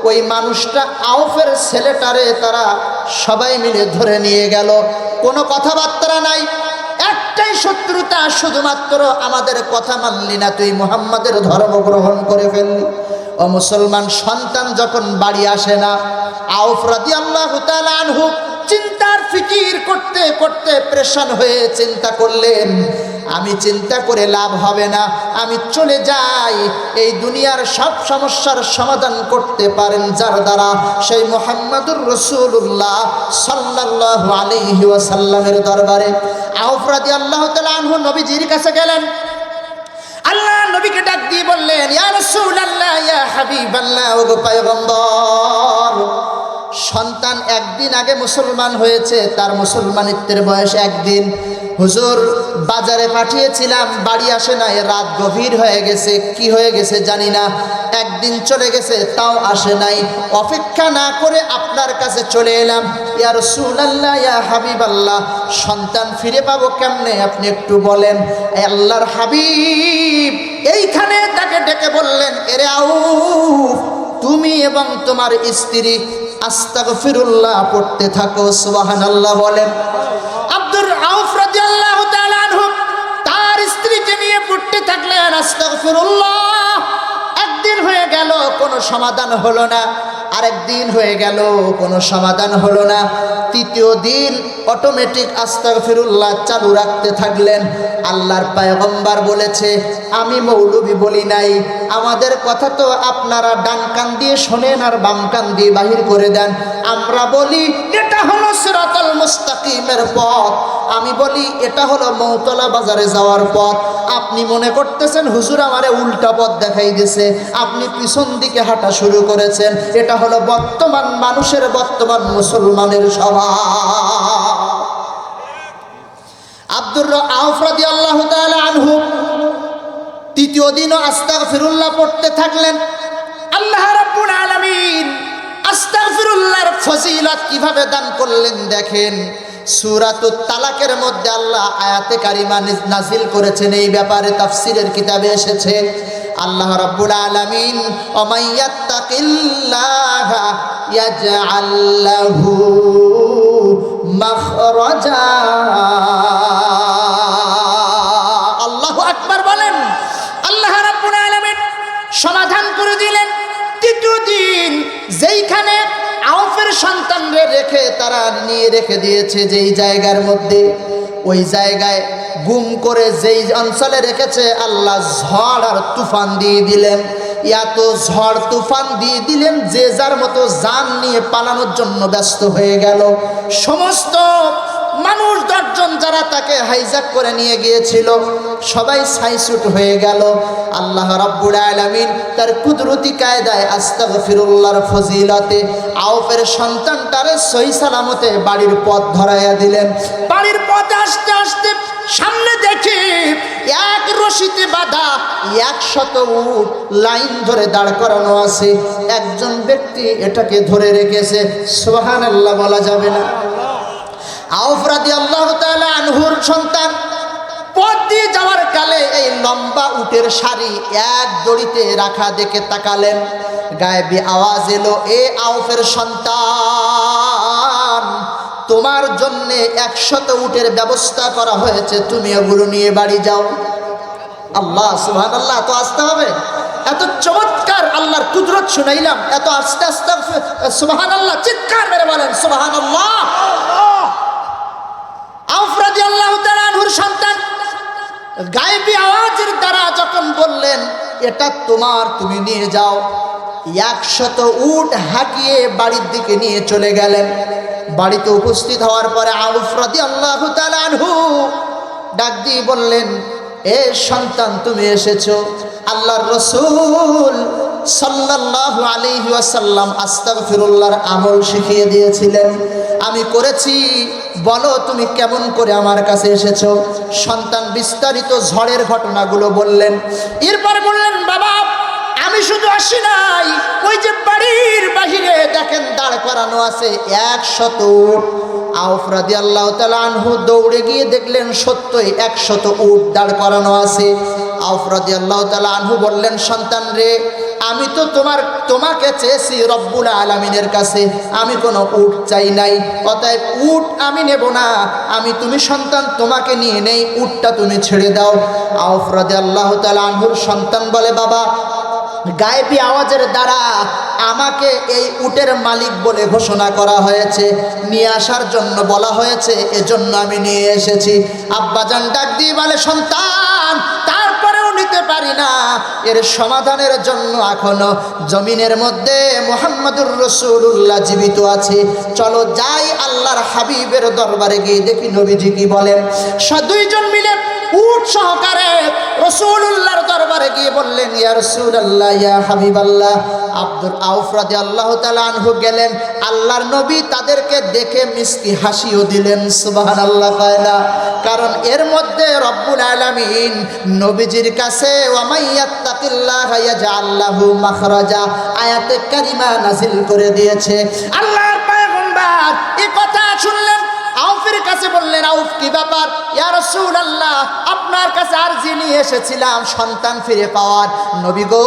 ওই মানুষটা আউফের ছেলেটারে তারা সবাই মিলে ধরে নিয়ে গেল। কোনো কথাবার্তা নাই, একটাই শত্রুতা, শুধুমাত্র আমাদের কথা মানলি না, তুই মুহাম্মাদের ধর্ম গ্রহণ করে ফেললি। ও মুসলমান, সন্তান যখন বাড়ি আসে না, আউফ রাদিয়াল্লাহু তাআলা আনহু চিন্তার ফিকির করতে করতে পেরেশান হয়ে চিন্তা করলেন, আমি চিন্তা করে লাভ হবে না, আমি চলে যাই। এই দুনিয়ার সব সমস্যার সমাধান করতে পারেন যার দ্বারা, সেই মুহাম্মাদুর রাসূলুল্লাহ সাল্লাল্লাহু আলাইহি ওয়াসাল্লামের দরবারে আউফ রাদিয়াল্লাহু তাআলা আনহু নবীজির কাছে গেলেন। আল্লাহ নবীকে ডাক দিয়ে বললেন, ইয়া রাসূলুল্লাহ, ইয়া হাবিবাল্লাহ, ও গো পয়গম্বর, সন্তান একদিন আগে মুসলমান হয়েছে, তার মুসলমানিত্বের বয়স একদিন। হুজুর, বাজারে পাঠিয়েছিলাম, বাড়ি আসে নাই, রাত গভীর হয়ে গেছে, কি হয়ে গেছে জানি না, একদিন চলে গেছে তাও আসে নাই। অপেক্ষা না করে আপনার কাছে চলে এলাম। ইয়া রাসূলুল্লাহ, ইয়া হাবিবাল্লাহ, সন্তান ফিরে পাবো কেমনে আপনি একটু বলেন। আল্লাহর হাবিব এইখানে তাকে ডেকে বললেন, এরে আউফ, তুমি এবং তোমার স্ত্রী আস্তাগফিরুল্লাহ পড়তে থাকো। সুবহানাল্লাহ বলেন। আউফ রাদিয়াল্লাহু তাআলা আনহু তার স্ত্রীকে নিয়ে পড়তে থাকলেন আস্তাগফিরুল্লাহ। একদিন হয়ে গেল, কোনো সমাধান হলো না। আরেকদিন হয়ে গেল, কোনো সমাধান হলো না। তৃতীয় দিন অটোমেটিক আস্তাগফিরুল্লাহ চালু রাখতে থাকলেন। আল্লাহর পয়গম্বর বলেছে, আমি মৌলবি বলি নাই, আমাদের কথা তো আপনারা ডান কান দিয়ে শোনেন আর বাম কান দিয়ে বাহির করে দেন। আমরা বলি এটা হলো সিরাতাল মুস্তাকিমের পথ, আমি বলি এটা হলো মৌতলা বাজারে যাওয়ার পথ। আপনি মনে করতেছেন হুজুর আমারে উল্টা পথ দেখাই দিয়েছে, আপনি পিছন দিকে হাঁটা শুরু করেছেন। এটা হলো বর্তমান মানুষের, বর্তমান মুসলমানের স্বভাব। আউফ রাদিয়াল্লাহু তাআলা আনহু তৃতীয় দিনও আস্তাগফিরুল্লাহ পড়তে থাকলেন। আল্লাহ রাব্বুল আলামিন আস্তাগফিরুল্লাহর ফজিলত কিভাবে দান করলেন দেখেন। সূরাতুত তালাকের মধ্যে আল্লাহ আয়াতে কারিমা নাজিল করেছেন। এই ব্যাপারে তাফসীরের কিতাবে এসেছে আল্লাহ রাব্বুল আলামিন ওমাইয়াত্তাকিল্লাহা ইয়াজআল লাহু মাখরাজা। আল্লাহু আকবার বলেন। আল্লাহ রাব্বুল আলামিন সমাধান করে দিলেন। তৃতীয় দিন যেইখানে আউফের সন্তানরে রেখে তারা নিয়ে রেখে দিয়েছে যেই জায়গার মধ্যে, ওই জায়গায় গুম করে যেই অঞ্চলে রেখেছে আল্লাহ ঝড় আর তুফান দিয়ে দিলেন। এত ঝড় তুফান দিয়ে দিলেন যে যার মতো জান নিয়ে পালানোর জন্য ব্যস্ত হয়ে গেল। সমস্ত মানুষ 10 জন যারা তাকে হাইজ্যাক করে নিয়ে গিয়েছিল সবাই ছাইছুট হয়ে গেল। আল্লাহ রাব্বুল আলামিন তার কুদরতি কায়দায় আস্তাগফিরুল্লাহর ফজিলতে আউফের সন্তানটারে সহি সালামতে বাড়ির পথ ধরাইয়া দিলেন। বাড়ির পথে আসতে আসতে সামনে দেখি এক রশিতে বাঁধা 100 উট লাইন ধরে দাঁড় করানো আছে। একজন ব্যক্তি এটাকে ধরে রেখেছে। সুবহানাল্লাহ বলা যাবে না। আউফ রাদিয়াল্লাহু তাআলা আনহুর সন্তান পথ দিয়ে যাওয়ার কালে এই লম্বা উটের সারি এক দড়িতে রাখা দেখে তাকালেন। গায়েবী আওয়াজ এলো, এ আউফের সন্তান, তোমার জন্য 100 উটের ব্যবস্থা করা হয়েছে, তুমি এগুলো নিয়ে বাড়ি যাও। আল্লাহ সুবহানাল্লাহ, এত আসতে হবে, এত চমৎকার আল্লাহর কুদরত শুনাইলাম, এত আস্তে আস্তে সুবহানাল্লাহ চিৎকার মেরে বলেন সুবহানাল্লাহ। আউফ রাদিয়াল্লাহু তাআলা আনহুর সন্তান গায়েবী আওয়াজের দ্বারা যখন বললেন এটা তোমার, তুমি নিয়ে যাও, 100 উট হাঁকিয়ে বাড়ির দিকে নিয়ে চলে গেলেন। বাড়িতে উপস্থিত হওয়ার পরে আউফ রাদিয়াল্লাহু তাআলা আনহু ডাক দিয়ে বললেন, এ সন্তান তুমি এসেছো। আল্লাহর রাসূল সাল্লাল্লাহু আলাইহি ওয়াসাল্লাম আস্তাগফিরুল্লাহর আমল শিখিয়ে দিয়েছিলেন, আমি করেছি, বলো তুমি কেমন করে আমার কাছে এসেছো। সন্তান বিস্তারিত ঝড়ের ঘটনাগুলো বললেন। এরপরে বললেন, বাবা আমি শুধু আসি নাই, ওই যে বাড়ির বাহিরে দেখেন দাঁড় করানো আছে 100 উট। আউফ রাদিয়াল্লাহু তাআলা আনহু দৌড়ে গিয়ে দেখলেন সত্যই 100 উট দাঁড় করানো আছে। আউফ রাদিয়াল্লাহু তাআলা আনহু বললেন, সন্তান রে, আমি তো তোমাকে চেয়েছি রব্বুল আলামিনের কাছে, আমি কোনো উট চাই নাই, অতএব উট আমি নেব না, তুমি সন্তান তোমাকে নিয়ে নেই, উটটা তুমি ছেড়ে দাও। আউফ রাদিয়াল্লাহু তাআলা আনহুর সন্তান বলে, বাবা গায়েবী আওয়াজের দ্বারা আমাকে এই উটের মালিক বলে ঘোষণা করা হয়েছে, নিয়ে আসার জন্য বলা হয়েছে, এজন্য আমি নিয়ে এসেছি। আব্বাজান ডাক দিয়ে বলে, সন্তান তারপরেও নিতে পারি না, এর সমাধানের জন্য এখনো জমিনের মধ্যে মুহাম্মদুর রাসূলুল্লাহ জীবিত আছে, চলো যাই আল্লাহর হাবিবের দরবারে গিয়ে দেখি নবীজি কি বলেন। 2 জন মিলে উট সহকারে রাসূলুল্লাহর দরবারে গিয়ে বললেন, ইয়া রাসূলুল্লাহ, ইয়া হাবিবাল্লাহ। আউফ রাদিয়াল্লাহু তাআলা আনহু গেলেন, আল্লাহর নবী তাদেরকে দেখে মিষ্টি হাসিও দিলেন। সুবহানাল্লাহ কয়না, কারণ এর মধ্যে রব্বুল আলামিন নবীজির কাছে ওয়া মাইয়াত্তাকিল্লাহা ইয়াজআল লাহু মাখরাজা আয়াতে কারিমা নাযিল করে দিয়েছে। আল্লাহর পয়গম্বর এই কথা শুনলেন, আউফের কাছে বললেন, আউফ কি ব্যাপার? ইয়া রাসূলুল্লাহ, আপনার কাছে আরজি নিয়ে এসেছিলাম সন্তান ফিরে পাওয়ার। নবী গো,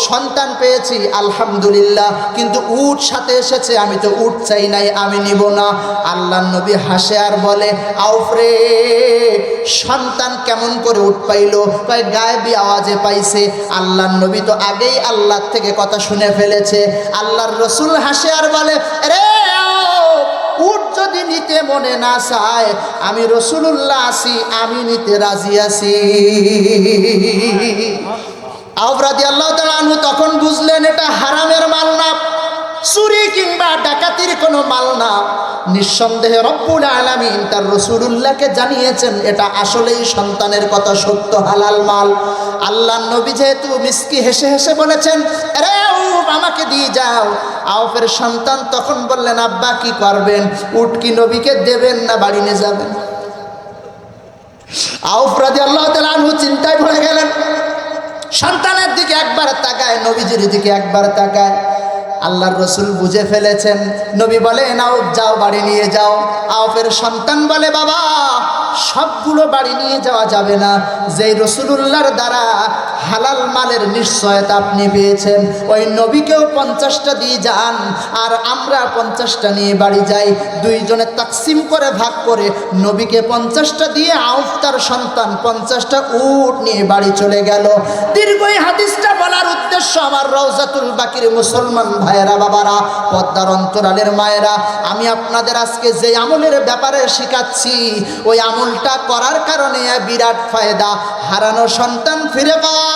সন্তান পেয়েছি আলহামদুলিল্লাহ, কিন্তু উট সাথে এসেছে, আমি তো উট চাই নাই, আমি নিব না। আল্লাহর নবী হাসে আর বলে, আউফ রে, সন্তান কেমন করে উট পাইলো? কয় গায়েবী আওয়াজে পাইছে। আল্লাহর নবী তো আগেই আল্লাহর থেকে কথা শুনে ফেলেছে। আল্লাহর রাসূল হাসে আর বলে, রে উট যদি নিতে মনে না চায়, আমি রাসূলুল্লাহ আছি, আমি নিতে রাজি আছি। আউফ রাদিয়াল্লাহু তাআলা আনহু তখন বুঝলেন এটা হারামের মাল না, চুরি কিংবা ডাকাতির কোনো মাল না। নিঃসন্দেহে রব্বুল আলামিন তার রাসূলুল্লাহকে জানিয়েছেন এটা আসলেই সন্তানের কথা সত্য হালাল মাল। আল্লাহর নবী যেহেতু মিষ্টি হেসে হেসে বলেছেন, আরে আউফ আমাকে দিয়ে যাও। আউফের সন্তান তখন বললেন, আব্বা কি করবেন? উট কি নবীকে দেবেন না বাড়ি নিয়ে যাবেন? আউফ রাদিয়াল্লাহু তাআলা আনহু চিন্তায় পড়ে গেলেন। সন্তানের দিকে একবার তাকায়, নবীজির দিকে একবার তাকায়। আল্লাহর রসুল বুঝে ফেলেছেন। নবী বলেন আউফ যাও বাড়ি নিয়ে যাও। আউফের সন্তান বলে বাবা সবগুলো বাড়ি নিয়ে যাওয়া যাবে না, যেই রসুলুল্লাহর দ্বারা হালাল মালের নিশ্চয়তা আপনি পেয়েছেন ওই নবীকেও 50টা দিয়ে যান, আর আমরা 50টা নিয়ে বাড়ি যাই। দুইজনে তাকসিম করে ভাগ করে নবীকে 50টা দিয়ে আউফ তার সন্তান 50টা উট নিয়ে বাড়ি চলে গেল। দীর্ঘ এই হাদিসটা বলার উদ্দেশ্য আমার রওজাতুল বাকির মুসলমান ভাইয়েরা, বাবারা, পদ্মার অন্তরালের মায়েরা, আমি আপনাদের আজকে যে আমলের ব্যাপারে শিখাচ্ছি ওই আমলটা করার কারণে বিরাট ফায়দা। হারানো সন্তান ফিরে পাওয়া,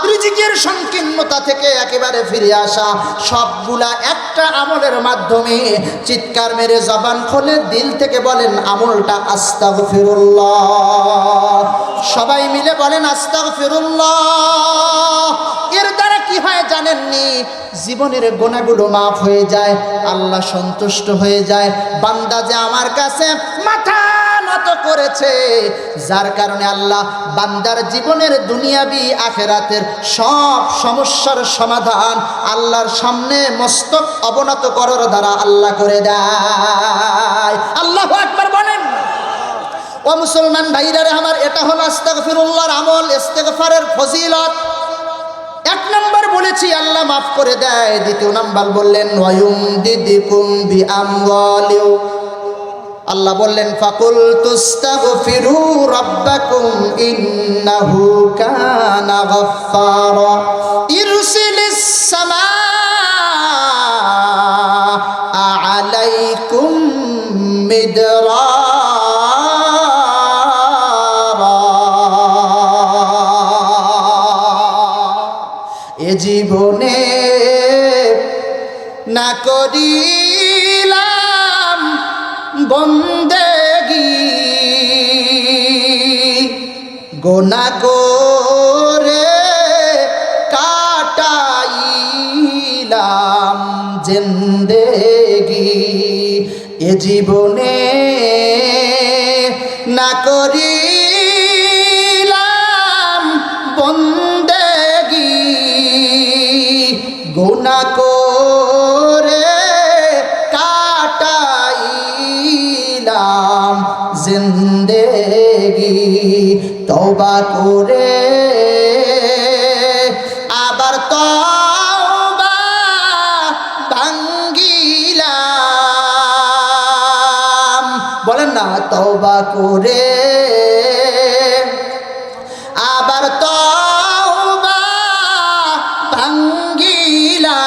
রিজিকের সংকীর্ণতা থেকে একেবারে ফিরে আসা, সবগুলা একটা আমলের মাধ্যমে। চিৎকার মেরে জবান খুলে দিল থেকে বলেন আমলটা আস্তাগফিরুল্লাহ। সবাই মিলে বলেন আস্তাগফিরুল্লাহ। এর দ্বারা কি হয় জানেননি? জীবনের গুনাহগুলো মাফ হয়ে যায়, আল্লাহ সন্তুষ্ট হয়ে যায়। বান্দা যে আমার কাছে মাথা নত করেছে, যার কারণে আল্লাহ বান্দার জীবনের দুনিয়াবি আখেরাতের সব সমস্যার সমাধান আল্লাহর সামনে মস্তক অবনত করার দ্বারা আল্লাহ করে দেয়। আল্লাহু আকবার বলেন। ও মুসলমান ভাইরা রে আমার, এটা হলো আস্তাগফিরুল্লাহর আমল, ইস্তেগফারের ফজিলত। এক নাম্বার বলেছি আল্লাহ মাফ করে দেয়। দ্বিতীয় নাম্বার বললেন ওয়ায়ুমদিদুকুম বিআমওয়ালিও, আল্লাহ বললেন ফাকুল তুস্তাগফিরু রাব্বাকুম ইন্নাহু কানা গাফফারা ইরসিলিস সামাআ আলাইকুম মিদরারা। এ জীবনে না করিলাম বন্দেগি, গোনা করে কাটাইলাম জিন্দেগি। এ জীবনে না করিলাম বন্দেগি, গোনা করে কাটাইলাম জিন্দেগি। তওবা করে আবার তওবা ভাঙ্গিলাম। বলেন না, তওবা করে আবার তওবা ভাঙ্গিলাম।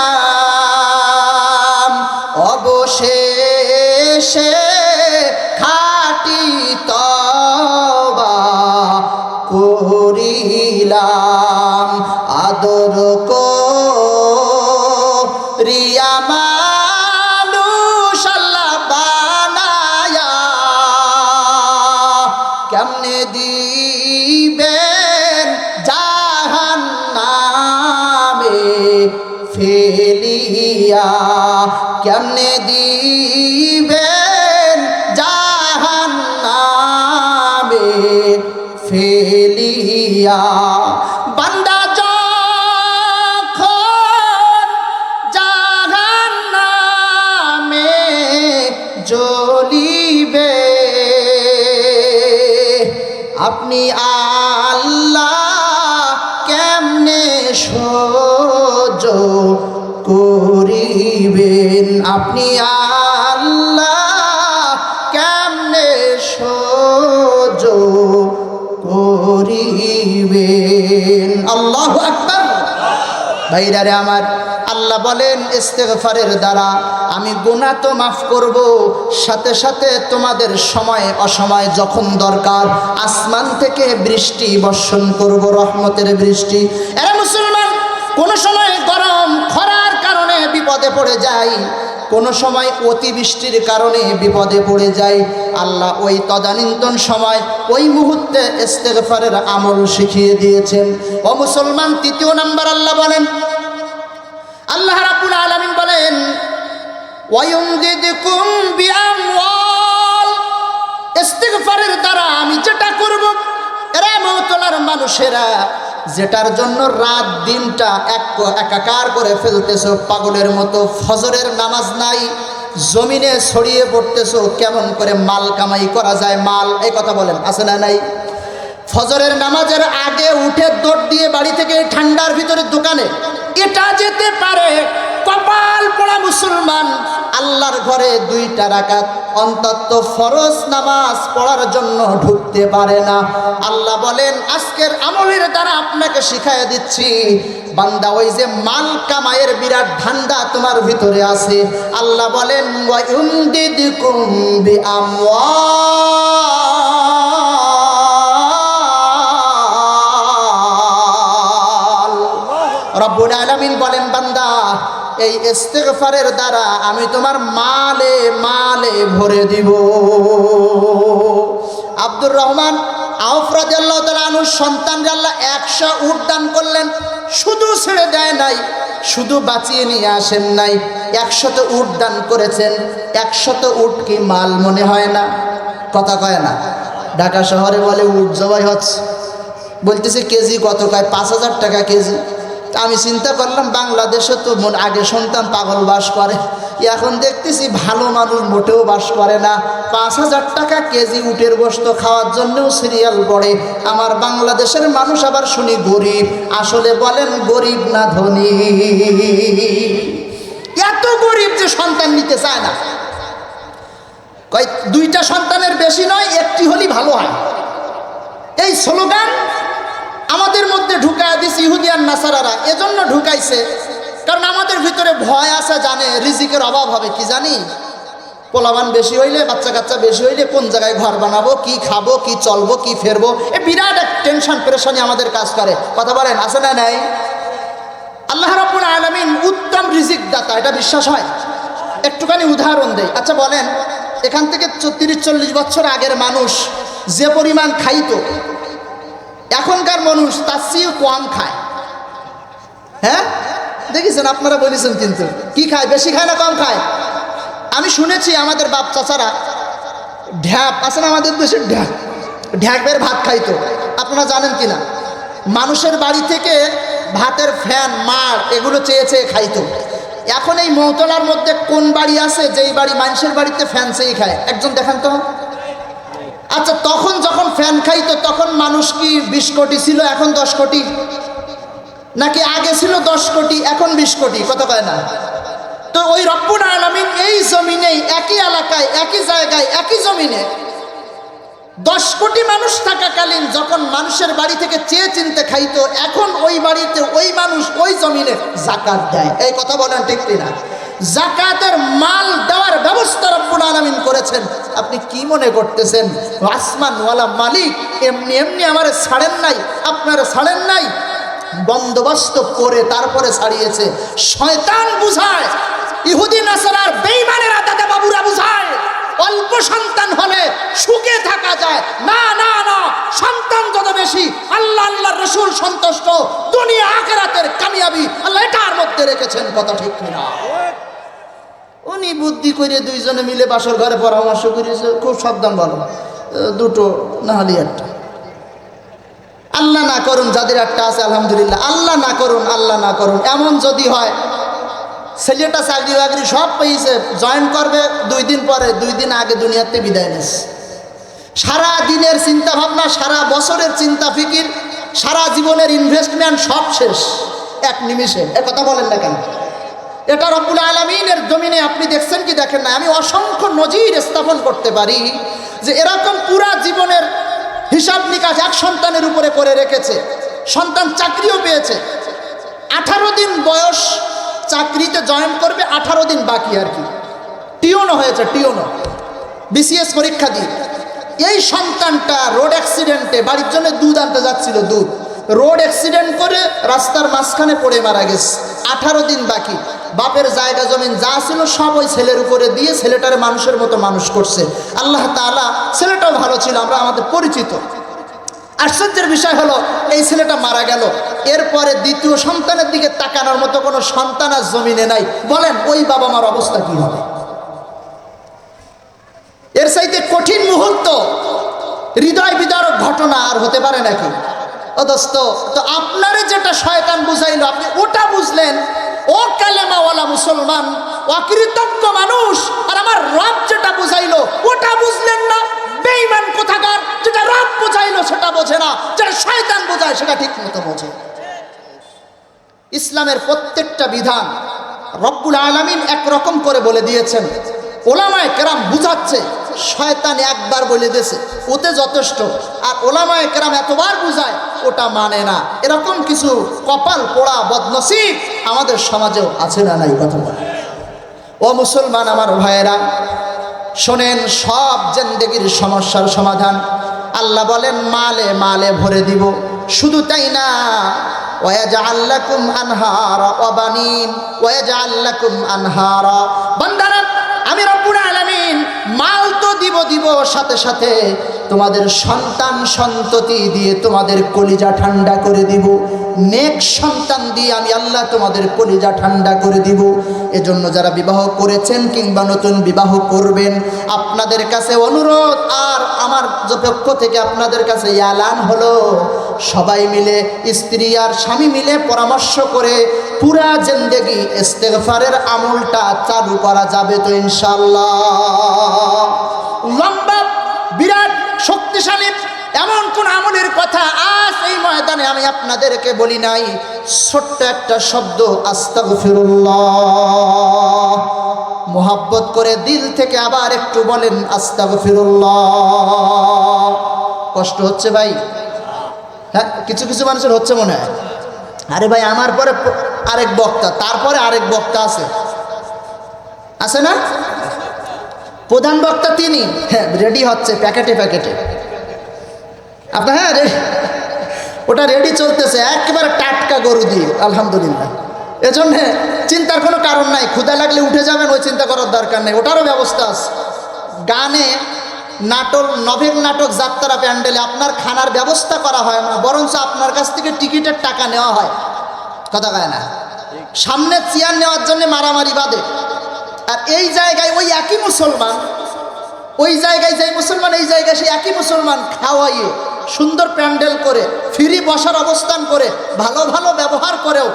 অবশেষে খাঁটি তওবা করিলাম। আদর করিয়া মানুষ আল্লাহ বানায়া কেমনে দিবেন জাহান্নামে ফেলিয়া, কেমনে দিবেন জাহান্নামে ফেলিয়া। বান্দা যখন জাহান্নামে জ্বলিবে, আপনি আল্লাহ কেমনে সহ্য করিবেন? আপনি আল্লাহ কেমনে সহ্য করিবেন? আল্লাহু আকবার। ভাইরা রে আমার, আল্লাহ বলেন ইস্তেগফারের দ্বারা আমি গুনাহ তো মাফ করব, সাথে সাথে তোমাদের সময় অসময় যখন দরকার আসমান থেকে বৃষ্টি বর্ষণ করব, রহমতের বৃষ্টি। এরা মুসলমান কোন সময় গরম খরার কারণে বিপদে পড়ে যায়, কোন সময় অতিবৃষ্টির কারণে বিপদে পড়ে যায়। আল্লাহ ওই তদানীন্তন সময় ওই মুহূর্তে ইস্তেগফারের আমল শিখিয়ে দিয়েছেন। ও মুসলমান, তৃতীয় নাম্বার আল্লাহ বলেন, আল্লাহ রাব্বুল আলামিন বলেন ওয়ায়ুমদিদুকুম বিআমওয়াল, ইস্তিগফারের দ্বারা আমি যেটা করব, এরা মওতলার মানুষেরা যেটার জন্য রাত দিনটা একাকার করে ফেলতেছো পাগলের মতো, ফজরের নামাজ নাই, জমিনে ছড়িয়ে পড়তেছো কেমন করে মাল কামাই করা যায়, মাল, এই কথা বলেন, আছে না নাই? ফজরের নামাজের আগে উঠে দৌড় দিয়ে বাড়ি থেকে ঠান্ডার ভিতরে দোকানে, এটা যেতে পারে কপাল পোড়া মুসলমান আল্লাহর ঘরে 2টা রাকাত অন্তত ফরজ নামাজ পড়ার জন্য ঢুকতে পারে না। আল্লাহ বলেন আজকের আমলের দ্বারা আপনাকে শিখাইয়া দিচ্ছি বান্দা, ওই যে মাল কামাইয়ের বিরাট ধান্দা তোমার ভিতরে আছে, আল্লাহ বলেন ওয়া ইউমদিদকুম বিআমওয়াল। রব্বুল আলামিন বলেন বান্দা, এই ইস্তিগফারের দ্বারা আমি তোমার মালে মালে ভরে দিব। আব্দুর রহমান আউফ রাদিয়াল্লাহু তাআলা আনহু সন্তানকে আল্লাহ 100 উট দান করলেন, শুধু ছেড়ে দেয় নাই, শুধু বাঁচিয়ে নিয়ে আসেন নাই, 100 উট দান করেছেন। 100 উট কি মাল মনে হয় না? কথা কয় না? ঢাকা শহরে বলে উট জবাই হচ্ছে, বলতেছে কেজি কত, কয় 5000 টাকা কেজি। আমি চিন্তা করলাম বাংলাদেশে তো আগে সন্তান পাগল বাস করে, এখন দেখতেছি ভালো মানুষ মোটেও বাস করে না। 5000 টাকা কেজি উটের গোশত খাওয়ার জন্যও সিরিয়াল পড়ে। আমার বাংলাদেশের মানুষ আবার শুনি গরিব, আসলে বলেন গরিব না ধনী? এত গরিব যে সন্তান নিতে চায় না। কয় 2টা সন্তানের বেশি নয়, 1টি হলেই ভালো হয়। এই স্লোগান আমাদের মধ্যে ঢুকায় দিছে ইহুদি আর নাসারারা। এজন্য ঢুকাইছে কারণ আমাদের ভিতরে ভয় আছে, জানে রিজিকের অভাব হবে। কি জানি পোলাবান বেশি হইলে, বাচ্চা কাচ্চা বেশি হইলে কোন জায়গায় ঘর বানাবো, কি খাবো, কি চলবো, কি ফেরবো, এ বিরাট এক টেনশন পেরেশানি আমাদের কাজ করে। কথা বলেন, আছে না নাই? আল্লাহ রাব্বুল আলামিন উত্তম রিজিক দাতা, এটা বিশ্বাস হয়? একটুখানি উদাহরণ দেই। আচ্ছা বলেন, এখান থেকে 30-40 বছর আগের মানুষ যে পরিমাণ খাইতো, এখনকার মানুষ তার চেয়েও কম খায়। হ্যাঁ দেখেছেন আপনারা, বলেছেন কিন্তু কি খায়, বেশি খায় না কম খায়? আমি শুনেছি আমাদের বাপ চাচারা ঢ্যাপ আছে না, আমাদের দেশের ঢ্যাপের ভাত খাইতো। আপনারা জানেন কিনা? মানুষের বাড়ি থেকে ভাতের ফ্যান, মার এগুলো চেয়ে চেয়ে খাইতো। এখন এই মৌতলার মধ্যে কোন বাড়ি আছে যেই বাড়ি মানুষের বাড়িতে ফ্যান চেয়ে খায়? একজন দেখান তো। আচ্ছা তখন যখন ফ্যান খাইতো তখন মানুষ কি 20 কোটি ছিল, এখন 10 কোটি? নাকি আগে ছিল 10 কোটি এখন 20 কোটি? কথা কয় না? তো ওই রব্বুল আলামিন এই জমিনে, একই এলাকায়, একই জায়গায়, একই জমিনে 10 কোটি মানুষ থাকাকালীন যখন মানুষের বাড়ি থেকে চেয়ে চিনতে খাইতো, এখন ওই বাড়িতে ওই মানুষ ওই জমিনে যাকাত দেয়। এই কথা বলেন ঠিক কিনা? যাকাতের মাল দেওয়ার ব্যবস্থা রব্বুল আলামিন করেছেন। আপনি কি মনে করতেছেন আসমানওয়ালা মালিক এমনি এমনি আমারে ছাড়েন নাই, আপনারা ছাড়েন নাই? বন্দোবস্ত করে তারপরে ছাড়িয়েছে। শয়তান বুঝায়, ইহুদি নাসারার বেঈমানেরা দাদা বাবুরা বুঝায় অল্প সন্তান হলে সুখে থাকা যায়। না না না, সন্তান যত বেশি আল্লাহ আল্লাহর রাসূল সন্তুষ্ট, দুনিয়া আখিরাতের কামিয়াবি আল্লাহ এটার মধ্যে রেখেছেন। কথা ঠিক কিনা? উনি বুদ্ধি করে 2 জনে মিলে বাসর ঘরে পরামর্শ করেছে, খুব সাবধান বলো, 2টো না হলে 1টা। আল্লাহ না করুন, যাদের 1টা আছে আলহামদুলিল্লাহ, আল্লাহ না করুন, আল্লাহ না করুন। এমন যদি হয় ছেলেটা চাকরি বাকরি সব পেয়েছে, জয়েন করবে 2 দিন পরে, 2 দিন আগে দুনিয়াতে বিদায় নিস। সারা দিনের চিন্তা ভাবনা, সারা বছরের চিন্তা ফিকির, সারা জীবনের ইনভেস্টমেন্ট সব শেষ এক নিমিষে। এ কথা বলেন না কেন? এটা রব্বুল আলামিনের জমিনে আপনি দেখছেন কি দেখেন না? আমি অসংখ্য নজির স্থাপন করতে পারি যে এরকম পুরা জীবনের হিসাব নিকাশ এক সন্তানের উপরে করে রেখেছে। সন্তান চাকরিও পেয়েছে, 18 দিন বয়স চাকরিতে জয়েন করবে, 18 দিন বাকি আর কি। টিওনো হয়েছে, টিওনো বিসিএস পরীক্ষা দিয়ে। এই সন্তানটা রোড অ্যাক্সিডেন্টে, বাড়ির জন্য দুধ আনতে যাচ্ছিল, দুধ, রোড অ্যাক্সিডেন্ট করে রাস্তার মাঝখানে পড়ে মারা গেছে। 18 দিন বাকি। বাপের জায়গা জমিন যা ছিল সব ওই ছেলের উপরে দিয়ে ছেলেটারে মানুষের মতো মানুষ করছে আল্লাহ তাআলা। ছেলেটাও ভালো ছিল, আমরা আমাদের পরিচিত। আশ্চর্যের বিষয় হলো এই ছেলেটা মারা গেল, এরপরে দ্বিতীয় সন্তানের দিকে তাকানোর মতো কোনো সন্তান আর জমিনে নাই। বলেন ওই বাবা মার অবস্থা কি হবে? এর চাইতে কঠিন মুহূর্ত, হৃদয় বিদারক ঘটনা আর হতে পারে নাকি? ও দোস্ত, তো আপনারে যেটা শয়তান বুঝাইলো আপনি ওটা বুঝলেন, ও কালেমাওয়ালা মুসলমান, অকৃতজ্ঞ মানুষ, আর আমার রব যেটা বুঝাইলো ওটা বুঝলেন না। বেঈমান কোথাকার, যেটা রব বুঝাইলো সেটা বোঝে না, যেটা শয়তান বোঝায় সেটা ঠিক মতো বোঝে। ইসলামের প্রত্যেকটা বিধান রব্বুল আলামিন একরকম করে বলে দিয়েছেন, ওলামায়ে কেরাম বুঝাচ্ছে, শয়তান একবার বলে দিয়েছে ওতে যথেষ্ট, আর ওলামায়ে কেরাম এতবার বুঝায় ওটা মানে না। এরকম কিছু কপাল পোড়া বদনসিব আমাদের সমাজেও আছে না নাই? কথা বলে। ও মুসলমান আমার ভাইয়েরা, শোনেন, সব জিন্দেগির সমস্যার সমাধান আল্লাহ বলেন মালে মালে ভরে দিব। শুধু তাই না, ওয়াজআল লাকুম আনহারা ওয়া বানিন, ওয়াজআল লাকুম আনহারা। বান্দারা, আমি রব্বুল আলামিন মাল তো দিব সাথে সাথে তোমাদের সন্তান সন্ততি দিয়ে তোমাদের কলিজা ঠান্ডা করে দিব। নেক সন্তান দিয়ে আমি আল্লাহ তোমাদের কলিজা ঠান্ডা করে দিব। এজন্য যারা বিবাহ করেছেন কিংবা নতুন বিবাহ করবেন, আপনাদের কাছে অনুরোধ, আর আমার পক্ষ থেকে আপনাদের কাছে এলান হলো, সবাই মিলে, স্ত্রী আর স্বামী মিলে পরামর্শ করে পুরা জিন্দেগি ইস্তেগফারের আমলটা চালু করা যাবে তো ইনশাআল্লাহ? লম্বা, বিরাট, শক্তিশালী এমন কোন আমলের কথা আজ এই ময়দানে আমি আপনাদেরকে বলি নাই। ছোট্ট একটা শব্দ আস্তাগফিরুল্লাহ, মোহাব্বত করে দিল থেকে আবার একটু বলেন আস্তাগফিরুল্লাহ। কষ্ট হচ্ছে ভাই? হ্যাঁ, কিছু কিছু মানুষের হচ্ছে মনে হয়। আরে ভাই, আমার পরে আরেক বক্তা, তারপরে আরেক বক্তা আছে না? প্রধান বক্তা তিনি, হ্যাঁ, রেডি হচ্ছে প্যাকেটে প্যাকেটে আপনার, হ্যাঁ ওটা রেডি চলতেছে, একেবারে টাটকা গরু দিয়ে, আলহামদুলিল্লাহ। এজন্য চিন্তার কোনো কারণ নাই, ক্ষুধা লাগলে উঠে যাবেন, ওই চিন্তা করার দরকার নেই, ওটারও ব্যবস্থা আছে। গানে নাটক, নভেল নাটক, যাত্রা প্যান্ডেলে আপনার খানার ব্যবস্থা করা হয় না, বরঞ্চ আপনার কাছ থেকে টিকিটের টাকা নেওয়া হয়। কথা কয় না? সামনে চেয়ার নেওয়ার জন্য মারামারি বাঁধে। আর এই জায়গায় ওই একই মুসলমান, ওই জায়গায় যেই মুসলমান, এই জায়গায় সেই একই মুসলমান খাওয়াইয়ে সুন্দর প্যান্ডেল করে, ফ্রি বসার অবস্থান করে, ভালো ভালো ব্যবহার করেও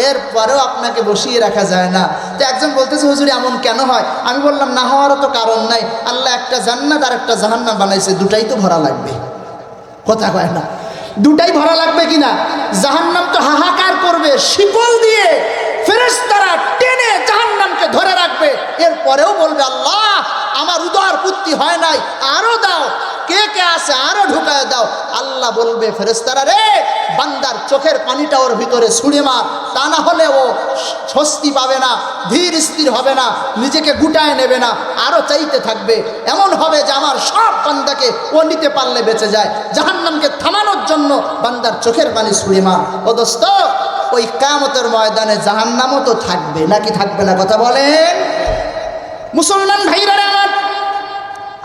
এরপরেও আপনাকে বসিয়ে রাখা যায় না। তো একজন বলতেছে, হুজুর এমন কেন হয়? আমি বললাম, না হওয়ারও তো কারণ নাই। আল্লাহ একটা জান্নাত আর একটা জাহান্নাম বানাইছে, দুটাই তো ভরা লাগবে। কথা কয় না? দুটাই ভরা লাগবে কিনা? জাহান্নাম তো হাহাকার করবে, শিকল দিয়ে ফেরেশতারা টেনে জাহান্নামকে ধরে রাখবে, এরপরেও বলবে, আল্লাহ আমার উদার বুদ্ধি হয় নাই, আরো দাও, কে কে আছে আরো ঢুকায় দাও। আল্লাহ বলবে, ফেরেশতারা রে, বান্দার চোখের পানিটা ওর ভিতরে ছুঁড়ে মার, তা না হলে ও স্বস্তি পাবে না, ধীর স্থির হবে না, নিজেকে গুটায় নেবে না, আরো চাইতে থাকবে। এমন হবে যে আমার সব বান্দাকে ও নিতে পারলে বেঁচে যায়। জাহান্নামকে থামানোর জন্য বান্দার চোখের পানি ছুঁড়ে মার। ও দোস্ত, ওই কিয়ামতের ময়দানে জাহান্নামও তো থাকবে, নাকি থাকবে না? কথা বলেন মুসলমান ভাইরা আমার।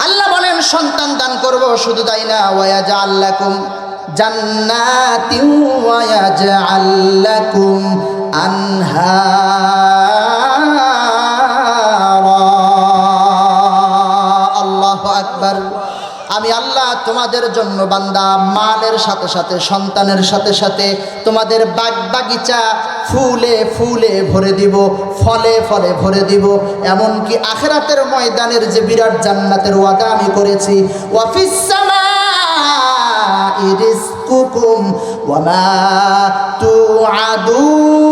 আল্লাহ বলেন সন্তান দান করব, শুধু তাই না, ওয়ায়াজআল লাকুম জান্নাতিন ওয়ায়াজআল লাকুম আনহারা। আল্লাহু আকবার। আমি আল্লাহ তোমাদের জন্য বান্দা মালের সাথে সাথে, সন্তানের সাথে সাথে তোমাদের বাগ বাগিচা ফুলে ফুলে ভরে দিব, ফলে ফলে ভরে দিব। এমনকি আখিরাতের ময়দানের যে বিরাট জান্নাতের ওয়াদা আমি করেছি, ওয়াফিস সামাই রিজকুকুম ওয়া মা তুআদুন।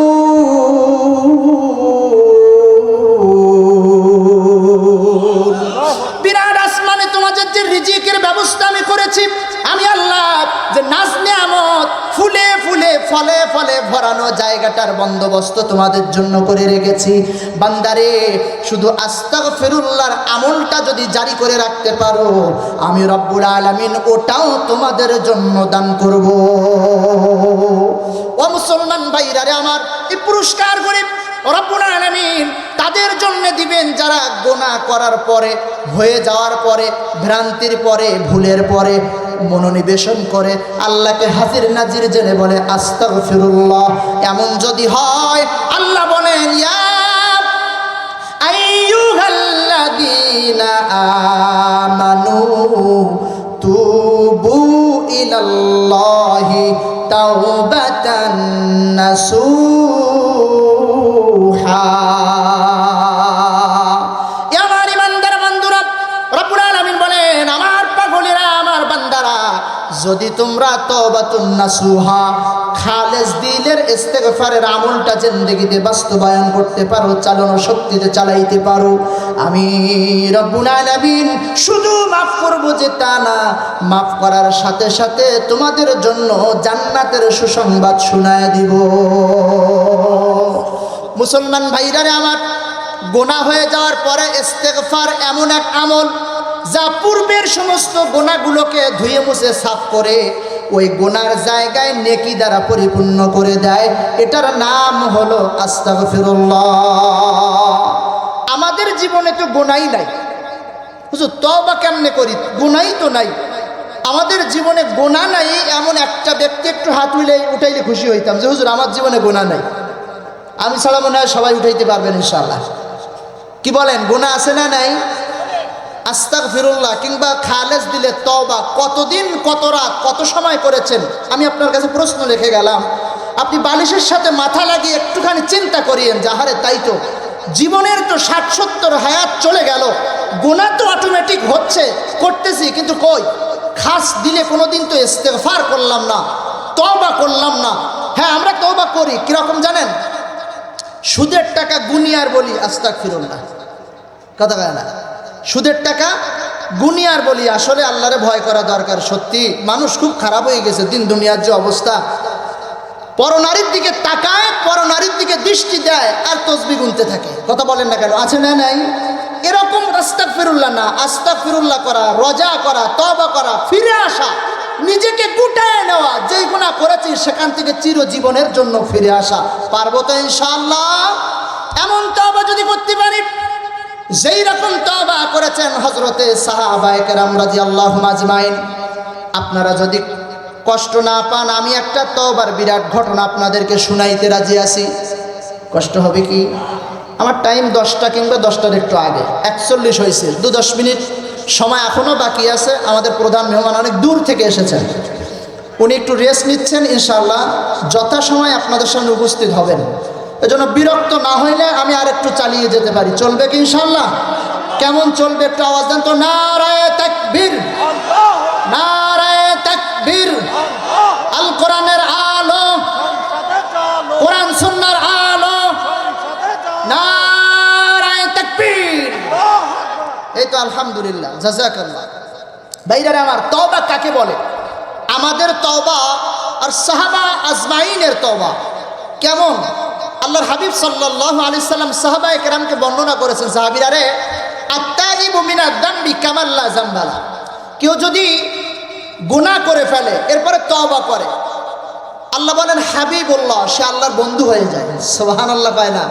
বিরাট আসমানে তোমাদের যে রিজিকের ব্যবস্থা আমি করেছি, আমি আল্লাহ যে নাজ নেয়ামত, ফুলে ফুলে ফলে ফলে ভরানো জায়গাটার বন্দোবস্ত তোমাদের জন্য করে রেখেছি। বান্দারে, শুধু আস্তাগফিরুল্লাহর আমলটা যদি জারি করে রাখতে পারো, আমি রব্বুল আলামিন ওটাও তোমাদের জন্য দান করব। ও মুসলমান ভাইরা রে আমার, এই পুরস্কার করে রব্বুল আলামিন তাদের জন্য দিবেন যারা গুনাহ করার পরে, হয়ে যাওয়ার পরে, ভ্রান্তির পরে, ভুলের পরে মনোনিবেশন করে আল্লাহকে হাজির নাজির জেনে বলে আস্তাগফিরুল্লাহ। এমন যদি হয়, আল্লাহ বলেন, ইয়া আইয়ুহাল্লাযীনা আমানু তুবু ইলাল্লাহি তাওবাতান নাসুহা। আমার ইমানদার বন্ধুরা, রব্বুল আলামিন বলেন, আমার পাগলেরা, আমার বান্দারা, যদি তোমরা তওবাতুন নাসুহা, খালেস দিলের ইস্তেগফারের আমলটা জিন্দেগিতে বাস্তবায়ন করতে পারো, চালানো শক্তিতে চালাইতে পারো, আমি রব্বুল আলামিন শুধু মাফ করবো যে তা না, মাফ করার সাথে সাথে তোমাদের জন্য জান্নাতের সুসংবাদ শোনায় দিব। মুসলমান ভাইরারে আমার, গোনাহ হয়ে যাওয়ার পরে ইস্তেগফার এমন এক আমল যা পূর্বের সমস্ত গোনাগুলোকে ধুয়ে মুছে সাফ করে ওই গোনার জায়গায় নেকি দ্বারা পরিপূর্ণ করে দেয়। এটার নাম হলো আস্তাগফিরুল্লাহ। আমাদের জীবনে তো গোনাই নাই, হুজুর তওবা কেমনে করি, গোনাই তো নাই। আমাদের জীবনে গোনা নাই এমন একটা ব্যক্তি একটু হাত উঠাইলে খুশি হইতাম যে হুজুর আমার জীবনে গোনা নাই। আমি ছাড়া মনে হয় সবাই উঠাইতে পারবেন ইনশাআল্লাহ। কি বলেন, গোনা আছে না নাই? আস্তাগফিরুল্লাহ কিংবা খালেস দিলে তওবা কতদিন, কত রাত, কত সময় করেছেন? আমি আপনার কাছে প্রশ্ন রেখে গেলাম। আপনি বালিশের সাথে মাথা লাগিয়ে একটুখানি চিন্তা করিয়েন, যাহারে তাই তো জীবনের তো 60-70 হায়াত চলে গেল, গোনা তো অটোমেটিক হচ্ছে, করতেছি, কিন্তু কই খাস দিলে কোনোদিন তো ইস্তেগফার করলাম না, তওবা করলাম না। হ্যাঁ, আমরা তওবা করি, কিরকম জানেন? সুদের টাকা গুনিয়ার বলি আস্তাগফিরুল্লাহ, কথা বলে না, সুদের টাকা গুনিয়ার বলি। আসলে আল্লাহরে ভয় করা দরকার। সত্যি মানুষ খুব খারাপ হয়ে গেছে, দিন দুনিয়ার যে অবস্থা, পরনারীর দিকে তাকায়, পরনারীর দিকে দৃষ্টি দেয় আর তসবিহ গুনতে থাকে। কথা বলেন না কেন, আছে না নাই? এরকম আস্তাগফিরুল্লাহ না, আস্তাগফিরুল্লাহ করা, রজা করা, তওবা করা, ফিরে আসা, নিজেকে গুটায় নেওয়া, যেই গুনাহ করেছি সেখান থেকে চিরজীবনের জন্য ফিরে আসা। পারবো তো ইনশাআল্লাহ? এমন তওবা যদি করতে পারি যেই রকম তওবা করেছেন হযরতে সাহাবায়ে কেরাম রাদিয়াল্লাহু আজমাইন। আপনারা যদি কষ্ট না পান, আমি একটা তওবার বিরাট ঘটনা আপনাদেরকে শুনাইতে রাজি আছি। কষ্ট হবে কি? আমার টাইম 10টা কিংবা 10টার একটু আগে, 41 হয়েছে, 2-10 মিনিট সময় এখনো বাকি আছে। আমাদের প্রধান মেহমান অনেক দূর থেকে এসেছেন, উনি একটু রেস্ট নিচ্ছেন। ইনশাআল্লাহ যথাসময় আপনাদের সামনে উপস্থিত হবেন। এজন্য বিরক্ত না হইলে আমি আর একটু চালিয়ে যেতে পারি, চলবে কি ইনশাআল্লাহ? কেমন চলবে একটু আওয়াজ দেন তো। নারায়ে তাকবীর, নারায়ে তাকবীর। আল কোরআনের আলো, কোরআন সুন্নাহর আলো, নারায়ে তাকবীর। এই তো আলহামদুলিল্লাহ, জাযাকাল্লাহ। ভাইরা আমার, তওবা কাকে বলে? আমাদের তওবা আর সাহাবা আজমাইনের তওবা কেমন? আল্লাহর হাবিব সাল্লাল্লাহু আলাইহি সাল্লাম সাহাবায়ে কেরামকে বর্ণনা করেছেন, সাহাবীরা রে, আত-তাইবু মিনাদ যামবি কামান লা যামবা লা। কেউ যদি গুনাহ করে ফেলে এরপরে তওবা করে, আল্লাহ বলেন হাবিবুল্লাহ, সে আল্লাহর বন্ধু হয়ে যায়। সুবহানাল্লাহ, পায় না?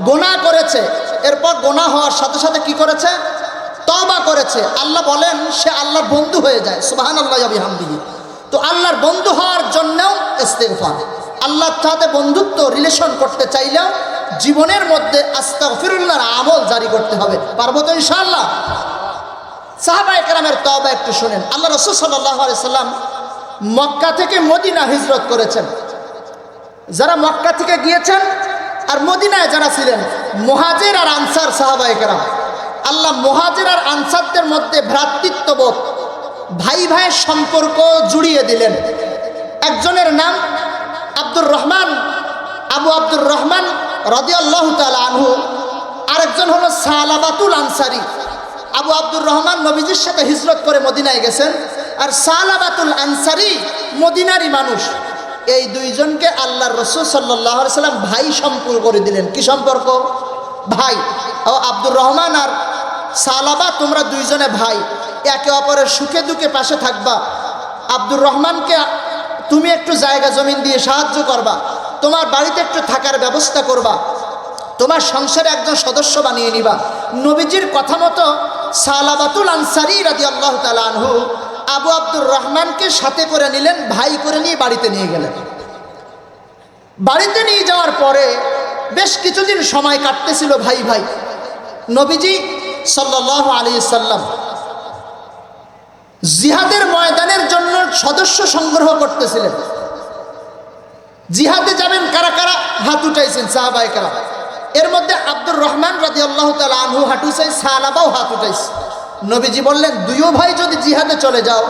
গুনাহ করেছে, এরপর গুনাহ হওয়ার সাথে সাথে কি করেছে? তওবা করেছে। আল্লাহ বলেন সে আল্লাহর বন্ধু হয়ে যায়। সুবহানাল্লাহি ওয়া বিহামদিহি। তো আল্লাহর বন্ধু হওয়ার জন্যও ইস্তেগফার, আল্লাহর সাথে বন্ধুত্ব রিলেশন করতে চাইলেও জীবনের মধ্যে আস্তাগফিরুল্লাহর আমল জারি করতে হবে। পারবো তো ইনশাআল্লাহ? সাহাবায়ে কেরামের তওবা একটু শুনেন। আল্লাহ রাসূল সাল্লাল্লাহু আলাইহি সাল্লাম মক্কা থেকে মদিনা হিজরত করেছেন। যারা মক্কা থেকে গিয়েছেন আর মদিনায় যারা ছিলেন, মুহাজির আর আনসার সাহাবায়ে কেরাম, আল্লাহ মুহাজির আর আনসারদের মধ্যে ভ্রাতৃত্ববোধ, ভাই ভাইয়ের সম্পর্ক জুড়িয়ে দিলেন। একজনের নাম আব্দুর রহমান, আবু আব্দুর রহমান রাদিয়াল্লাহু তাআলা আনহু। আরেকজন হলো সালাবাতুল আনসারী। আবু আব্দুর রহমান নবীজির সাথে হিজরত করে মদিনায় গেছেন, আর সালাবাতুল আনসারী মদিনারই মানুষ। এই দুইজনকে আল্লাহর রাসূল সাল্লাল্লাহু আলাইহি সাল্লাম ভাই সম্পর্ক করে দিলেন। কি সম্পর্ক? ভাই। ও আব্দুর রহমান আর সালাবা, তোমরা দুইজনে ভাই, একে অপরের সুখে দুঃখে পাশে থাকবা। আব্দুর রহমানকে তুমি একটু জায়গা জমিন দিয়ে সাহায্য করবা, তোমার বাড়িতে একটু থাকার ব্যবস্থা করবা, তোমার সংসারে একজন সদস্য বানিয়ে নিবা। নবীজির কথা মতো সালাবাতুল আনসারী রাদিয়াল্লাহু তাআলা আনহু আবু আব্দুর রহমানকে সাথে করে নিলেন, ভাই করে নিয়ে বাড়িতে নিয়ে গেলেন। বাড়িতে নিয়ে যাওয়ার পরে বেশ কিছুদিন সময় কাটতেছিল ভাই ভাই। নবীজি সাল্লাল্লাহু আলাইহি সাল্লাম জিহাদের ময়দানের জন্য সদস্য সংগ্রহ করতেছিলেন। জিহাদে যাবেন কারা কারা? হাত উঠাইছেন সাহাবায়ে কেরাম। এর মধ্যে আব্দুর রহমান রাদিয়াল্লাহু তাআলা আনহু হাত উঠাইছে, সাহাবাও হাত উঠাইছে। নবীজি বললেন, দুইও ভাই যদি জিহাদে চলে যাও,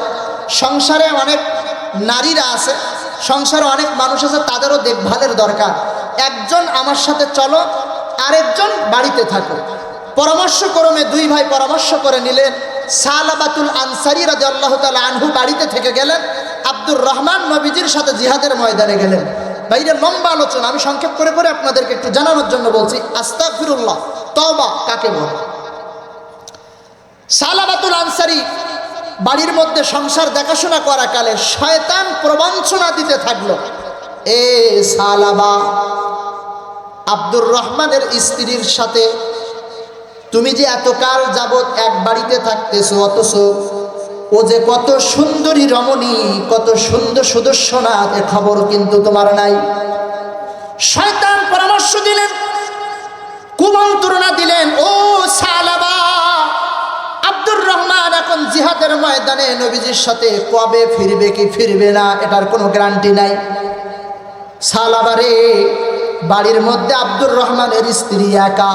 সংসারে অনেক নারীরা আছে, সংসারে অনেক মানুষ আছে, তাদেরও দেখভালের দরকার। একজন আমার সাথে চলো, আরেকজন বাড়িতে থাকো। পরামর্শক্রমে দুই ভাই পরামর্শ করে নিলেন। সালাবাতুল আনসারী রাদিয়াল্লাহু তাআলা আনহু বাড়িতে থেকে গেলেন, আব্দুর রহমান নবীজির সাথে জিহাদের ময়দানে গেলেন। বাইরে লম্বা আলোচনা, আমি সংক্ষেপ করে করে আপনাদেরকে একটু জানানোর জন্য বলছি। আস্তাগফিরুল্লাহ, তওবা কাকে বলে? সালাবাতুল আনসারী বাড়ির মধ্যে সংসার দেখাশোনা করা কালে শয়তান প্রবঞ্চনা দিতে থাকলো, এ সালাবা, আব্দুর রহমানের স্ত্রীর সাথে তুমি যে এতকাল যাবৎ এক বাড়িতে থাকতেছো, অথচ ও যে কত সুন্দরী রমণী, কত সুন্দর সুদর্শনা, এ খবর কিন্তু তোমার নাই। শয়তান পরামর্শ দিলেন, কুমন্ত্রণা দিলেন, ও সালাবা, আব্দুর রহমান এখন জিহাদের ময়দানে নবীজির সাথে কবে ফিরবে কি ফিরবে না, এটার কোনো গ্যারান্টি নাই। সালাবারে, বাড়ির মধ্যে আব্দুর রহমানের স্ত্রী একা।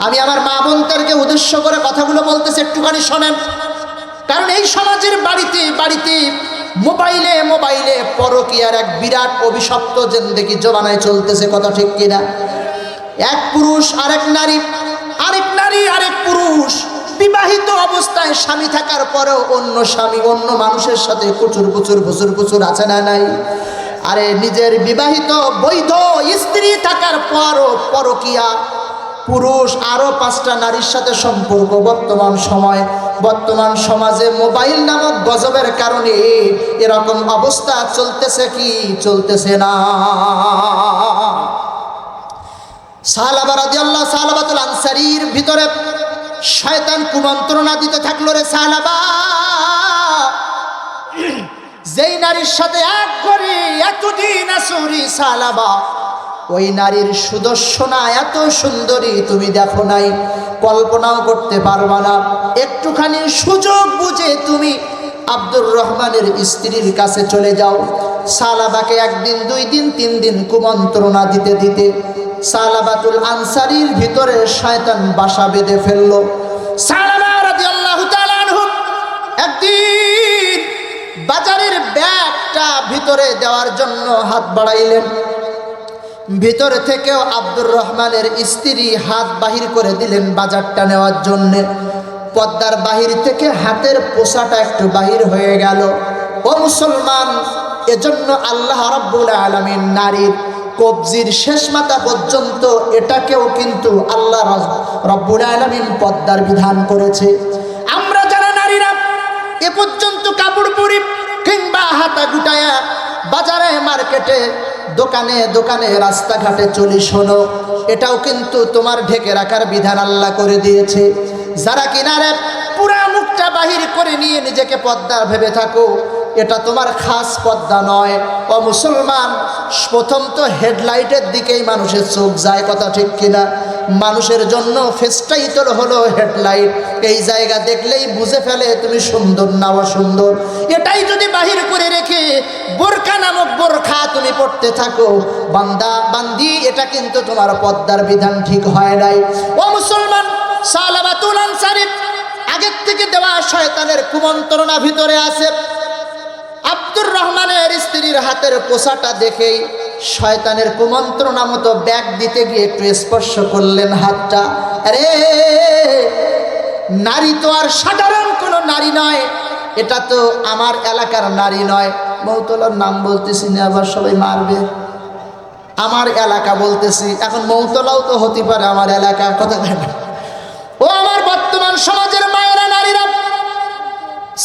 আমি আমার মা বোনদেরকে উদ্দেশ্য করে কথাগুলো বলতেছি, একটুখানি শোনেন। কারণ এই সমাজের বাড়িতে বাড়িতে মোবাইলে মোবাইলে পরকীয়ার এক বিরাট অভিশপ্ত জিন্দেগি জমানায় চলতেছে, কথা ঠিক কিনা? এক পুরুষ আরেক নারী, আরেক নারী আরেক পুরুষ, বিবাহিত অবস্থায় স্বামী থাকার পরেও অন্য স্বামী অন্য মানুষের সাথে কুচুর কুচুর ফুচুর ফুচুর আছে না নাই? আরে নিজের বিবাহিত বৈধ স্ত্রী থাকার পরও পরকীয়া, পুরুষ আরো 5টা নারীর সাথে সম্পর্ক। বর্তমান সমাজে মোবাইল নামক গজবের কারণে এরকম অবস্থা চলতেছে কি চলতেছে না? সাহাবা রাদিয়াল্লাহু সাহাবাতুল আনসারীর ভিতরে শয়তান কুমন্ত্রণা দিতে থাকলো, রে সাহাবা, যেই নারীর সাথে এক করে এতদিন আসুরি সাহাবা, ওই নারীর সুদর্শনা এত সুন্দরী তুমি দেখো নাই, কল্পনাও করতে পারবা না। একটুখানি সুযোগ বুঝে তুমি আব্দুর রহমানের স্ত্রীর কাছে চলে যাও। সালাবাকে 1 দিন 2 দিন 3 দিন কুমন্ত্রণা দিতে দিতে সালাবাতুল আনসারীর ভিতরে শয়তান বাসা বেঁধে ফেললো। সালাবা রাদিয়াল্লাহু তাআলা আনহু একদিন বাজারের ব্যাগটা ভিতরে দেওয়ার জন্য হাত বাড়াইলেন। ভিতরে থেকেও আব্দুর রহমানের স্ত্রী হাত বাহির করে দিলেন বাজারটা নেওয়ার জন্যে। পর্দার বাহির থেকে হাতের পোষাটা একটু বাহির হয়ে গেল। ও মুসলমান, এজন্য আল্লাহ রাব্বুল আলামিন নারীর কবজির শেষ মাথা পর্যন্ত এটাকেও কিন্তু আল্লাহ রাব্বুল আলামিন পর্দার বিধান করেছে। আমরা যারা নারীরা এ পর্যন্ত কাপড় পরি কিংবা হাতা গুটায়া বাজারে মার্কেটে দোকানে দোকানে রাস্তাঘাটে চলি, শোনো, এটাও কিন্তু তোমার ঢেকে রাখার বিধান আল্লাহ করে দিয়েছে। যারা কিনারে পুরা মুখটা বাহির করে নিয়ে নিজেকে পর্দা ভেবে থাকো, এটা তোমার খাস পর্দা নয়। ও মুসলমান, প্রথম তো হেডলাইটের দিকেই মানুষের চোখ যায়, কথা ঠিক কিনা? মানুষের জন্য ফেসটাই তোর হলো হেডলাইট। এই জায়গা দেখলেই বুঝে ফেলে তুমি সুন্দর না অসুন্দর। এটাই যদি বাহির করে রেখে বোরকা নামক বোরখা তুমি পড়তে থাকো, বান্দা বান্দি, এটা কিন্তু তোমার পর্দার বিধান ঠিক হয় নাই। ও মুসলমান, সালাবাতুল আনসারী আগের থেকে দেওয়া শয়তানের কুমন্ত্রণা ভিতরে আছে। আব্দুর রহমানের স্ত্রীর হাতের পোষাটা দেখেই শয়তানের কুমন্ত্রণা মতো ব্যাগ দিতে গিয়ে একটু স্পর্শ করলেন হাতটা। আরে নারী তো আর সাধারণ কোনো নারী নয়, এটা তো আমার এলাকার নারী নয়। মৌতলার নাম বলতেছি না, আবার সবাই মারবে। আমার এলাকা বলতেছি, এখন মৌতলাও তো হতে পারে আমার এলাকা, কথা বলে না। ও আমার বর্তমান সমাজের মায়েরা, নারীরা,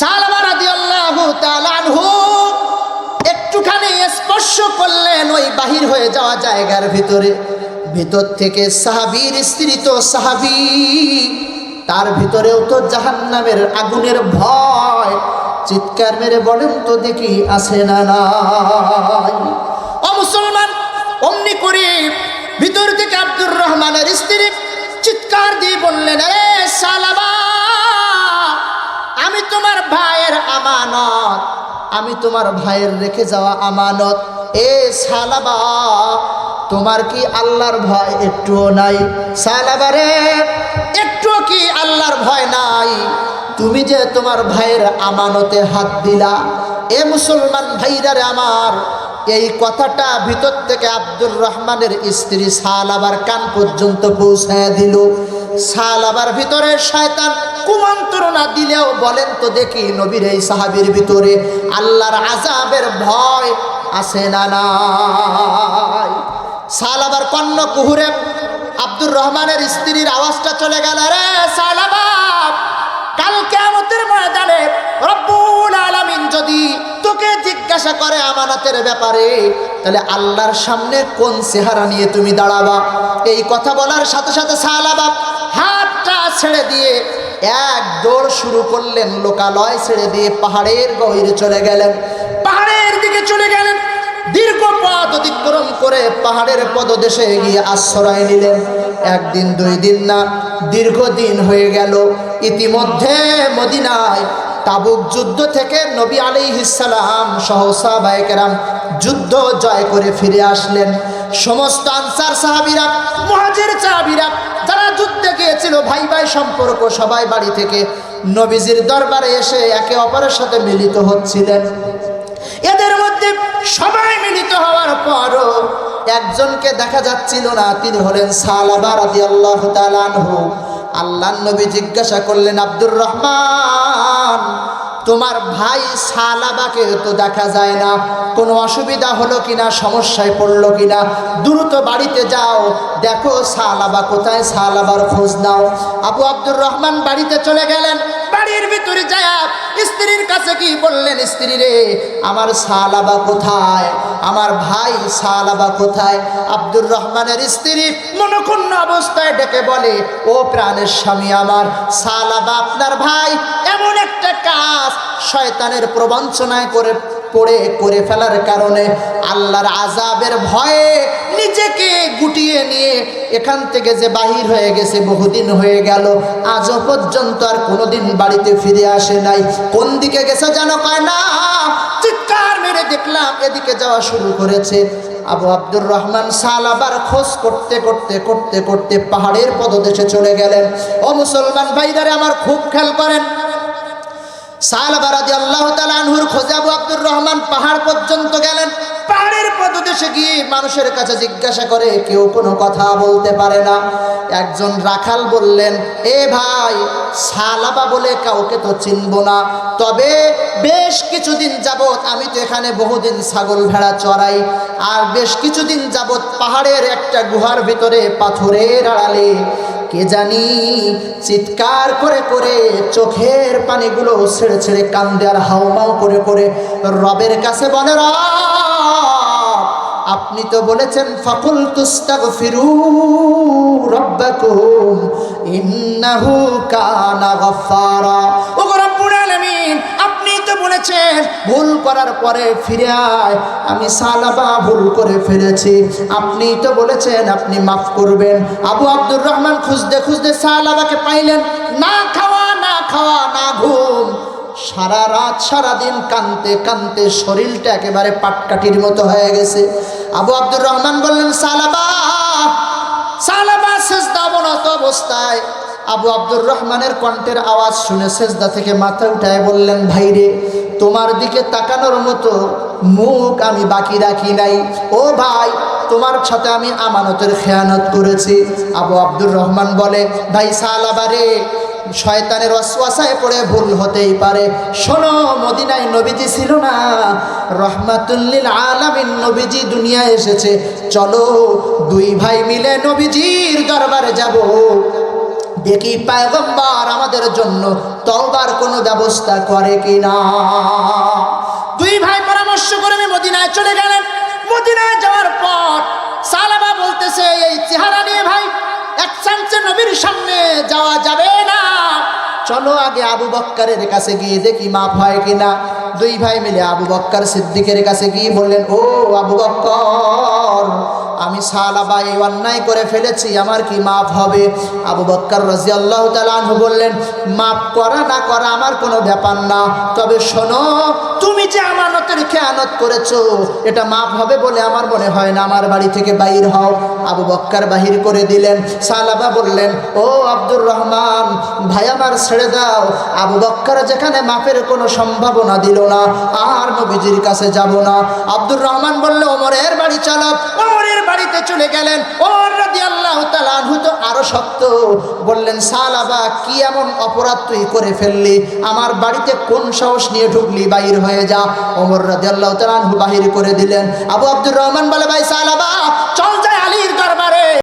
সালামা রাদিয়াল্লাহু তাআলা আনহু একটুখানি স্পর্শ করলেন ওই বাহির হয়ে যাওয়া জায়গার ভিতরে। ভিতর থেকে সাহাবীর স্ত্রী তো সাহাবী, তার ভিতরেও তো জাহান্নামের আগুনের ভয়। চিৎকার মেরে বলেন তো দেখি আছে না নাই? ও মুসলমান, অমনি করে ভিতর থেকে আব্দুর রহমানের স্ত্রী চিৎকার দিয়ে বললেন, এ সালাবা, আমি তোমার ভাইয়ের আমানত, আমি তোমার ভাইয়ের রেখে যাওয়া আমানত। এ সালাবা, তোমার কি আল্লাহর ভয় একটুও নাই? সালাবা রে, একটুও কি আল্লাহর ভয় নাই? তুমি যে তোমার ভাইয়ের আমানতে হাত দিলা, এ মুসলমান ভাইরা রে আমার, এই কথাটা ভিতর থেকে আব্দুর রহমানের স্ত্রী সালাবার কান পর্যন্ত পৌঁছায় দিল। সালাবার ভিতরে শয়তান কুমন্ত্রণা দিলেও বলেন তো দেখি, নবীর এই সাহাবীর ভিতরে আল্লাহর আযাবের ভয় আছে না নাই? সালাবার কর্ণ কুহুরে আব্দুর রহমানের স্ত্রীর আওয়াজটা চলে গেল, রে সালাবা, কাল কিয়ামতের ময়দানে রব্বুল আলামিন যদি তোকে জিজ্ঞাসা করে আমানতের ব্যাপারে, তাহলে আল্লাহর সামনে কোন চেহারা নিয়ে তুমি দাঁড়াবা? এই কথা বলার সাথে সাথে সালাবা হাতটা ছেড়ে দিয়ে এক দৌড় শুরু করলেন, লোকালয় ছেড়ে দিয়ে পাহাড়ের গভীরে চলে গেলেন। পাহাড়ের দিকে চলে গেলেন, দীর্ঘ পথ অতিক্রম করে পাহাড়ের পদদেশে গিয়ে আশ্রয় নিলেন। একদিন দুই দিন না, দীর্ঘদিন হয়ে গেল। ইতিমধ্যে মদিনায় তাবুক যুদ্ধ থেকে নবী আলাইহিস সালাম সহ সাহাবায়ে কেরাম যুদ্ধ জয় করে ফিরে আসলেন। সমস্ত আনসার সাহাবীরা, মুহাজির সাহাবীরা যারা যুদ্ধে গিয়েছিল, ভাই ভাই সম্পর্ক, সবাই বাড়ি থেকে নবীজির দরবারে এসে একে অপরের সাথে মিলিত হচ্ছিলেন। এদের মধ্যে সবাই মিলিত হওয়ার পরও একজনকে দেখা যাচ্ছিল না, তিনি হলেন সালাবা রাদিয়াল্লাহু তাআলা আনহু। আল্লাহর নবী জিজ্ঞাসা করলেন, আব্দুর রহমান, তোমার ভাই সালাবাকে তো দেখা যায় না, কোনো অসুবিধা হলো কিনা, সমস্যায় পড়লো কিনা? দ্রুত বাড়িতে যাও, দেখো সালাবা কোথায়, সালাবার খোঁজ নাও। আবু আব্দুর রহমান বাড়িতে চলে গেলেন। বাড়ির ভিতরে যায় স্ত্রীর কাছে কি বললেন, স্ত্রী রে, আমার সালাবা কোথায়, আমার ভাই সালাবা কোথায়? আব্দুর রহমানের স্ত্রী মনক্ষুণ্ণ অবস্থায় ডেকে বলে, ও প্রাণের স্বামী আমার, সালাবা আপনার ভাই এমন একটা কাজ শয়তানের প্রবঞ্চনায় করে ফেলার কারণে আল্লাহর আযাবের ভয়ে নিজেকে গুটিয়ে নিয়ে এখান থেকে যে বাহির হয়ে গেছে, বহুদিন হয়ে গেল, আজও পর্যন্ত আর কোনোদিন বাড়িতে ফিরে আসে নাই। কোন দিকে গেছে যেন কয় না, চিৎকার মেরে দেখলাম এদিকে যাওয়া শুরু করেছে। আবু আব্দুর রহমান সালাবার খোঁজ করতে করতে করতে করতে পাহাড়ের পদদেশে চলে গেলেন। ও মুসলমান ভাইরা আমার, খুব খেয়াল করেন, সালাবা রাদিয়াল্লাহু তাআলা আনহুর খোঁজে আবু আব্দুর রহমান পাহাড় পর্যন্ত গেলেন। পাহাড়ের পদদেশে গিয়ে মানুষের কাছে জিজ্ঞাসা করে, কেউ কোনো কথা বলতে পারে না। একজন রাখাল বললেন, এ ভাই, সালাবা বলে কাউকে তো চিনব না, তবে বেশ কিছুদিন যাবত আমি তো এখানে বহুদিন ছাগল ভেড়া চড়াই, আর বেশ কিছুদিন যাবত পাহাড়ের একটা গুহার ভিতরে পাথরের আড়ালে কে জানি চিৎকার করে করে চোখের পানিগুলো ছেড়ে ছেড়ে কান্দে আর হাউমাউ করে করে রবের কাছে বলে, রব, আপনি তো বলেছেন ফাকুল তুস্তাগফিরু রাব্বাকুম ইন্নাহু কানা গাফফারা। ও রব্বুল আলামিন, আপনি তো বলেছেন ভুল করার পরে ফিরে আয়। আমি সালাবা ভুল করে ফেলেছি, আপনি তো বলেছেন আপনি মাফ করবেন। আবু আব্দুর রহমান খুঁজতে খুঁজতে সালাবাকে পাইলেন। না খাওয়া না ঘুম, সারা রাত সারাদিন কানতে কানতে শরীরটা একেবারে পাটকাঠির মতো হয়ে গেছে। আবু আব্দুর রহমান বললেন, সালাবা। সালাবা সেজদা অবনত অবস্থায় আবু আব্দুর রহমানের কণ্ঠের আওয়াজ শুনে সেজদা থেকে মাথা উঠায় বললেন, ভাইরে, তোমার দিকে তাকানোর মতো মুখ আমি বাকি রাখি নাই। ও ভাই, তোমার সাথে আমি আমানতের খেয়ানত করেছি। আবু আব্দুর রহমান বলে, ভাই সালাবা রে, শয়তানের ওয়াসওয়াসায় পড়ে ভুল হতেই পারে। শোনো, মদিনায় নবীজি ছিল না, রহমাতুল লিল আলামিন নবীজি দুনিয়ায় এসেছে, চলো দুই ভাই মিলে নবীজির দরবারে যাব, দেখি পয়গম্বর আমাদের জন্য তওবার কোনো ব্যবস্থা করে কিনা। দুই ভাই পরামর্শ করে মদিনায় চলে গেলেন। মদিনায় যাওয়ার পর সালাবা বলতেছে, এই চেহারা নিয়ে ভাই এক চান্সে নবীর সামনে যাওয়া যাবে না, চলো আগে আবু বক্করের কাছে গিয়ে দেখি মাফ হয় কিনা। দুই ভাই মিলে আবু বক্কর সিদ্দিকের কাছে গিয়ে বললেন, ও আবু বক্কর, আমি সালাবা এই অন্যায় করে ফেলেছি, আমার কি মাফ হবে? আবু বকর রাদিয়াল্লাহু তাআলা আনহু বললেন, মাফ করা না করা আমার কোনো ব্যাপার না, তবে শোনো, তুমি যে আমানতের খেয়ানত করেছো এটা মাফ হবে বলে আমার মনে হয় না, আমার বাড়ি থেকে বাইর হও। আবু বকর বাহির করে দিলেন। সালাবা বললেন, ও আব্দুর রহমান ভাই আমার ছেড়ে দাও। আবু বকর যেখানে মাফের কোনো সম্ভাবনা দিল না, আর নবীজির কাছে যাব না। আব্দুর রহমান বলল, ওমরের বাড়ি চলো। ওমরের বাড়িতে চলে গেলেন। ওমর রাদিয়াল্লাহু তাআলা আনহু তো আরো শক্ত, বললেন, সালাবা কি এমন অপরাধ তুই করে ফেললি? আমার বাড়িতে কোন সাহস নিয়ে ঢুকলি? বাইর হয়ে যা। ওমর রাদিয়াল্লাহু তাআলা আনহু বাহির করে দিলেন। আবু আব্দুর রহমান বলে, ভাই সালাবা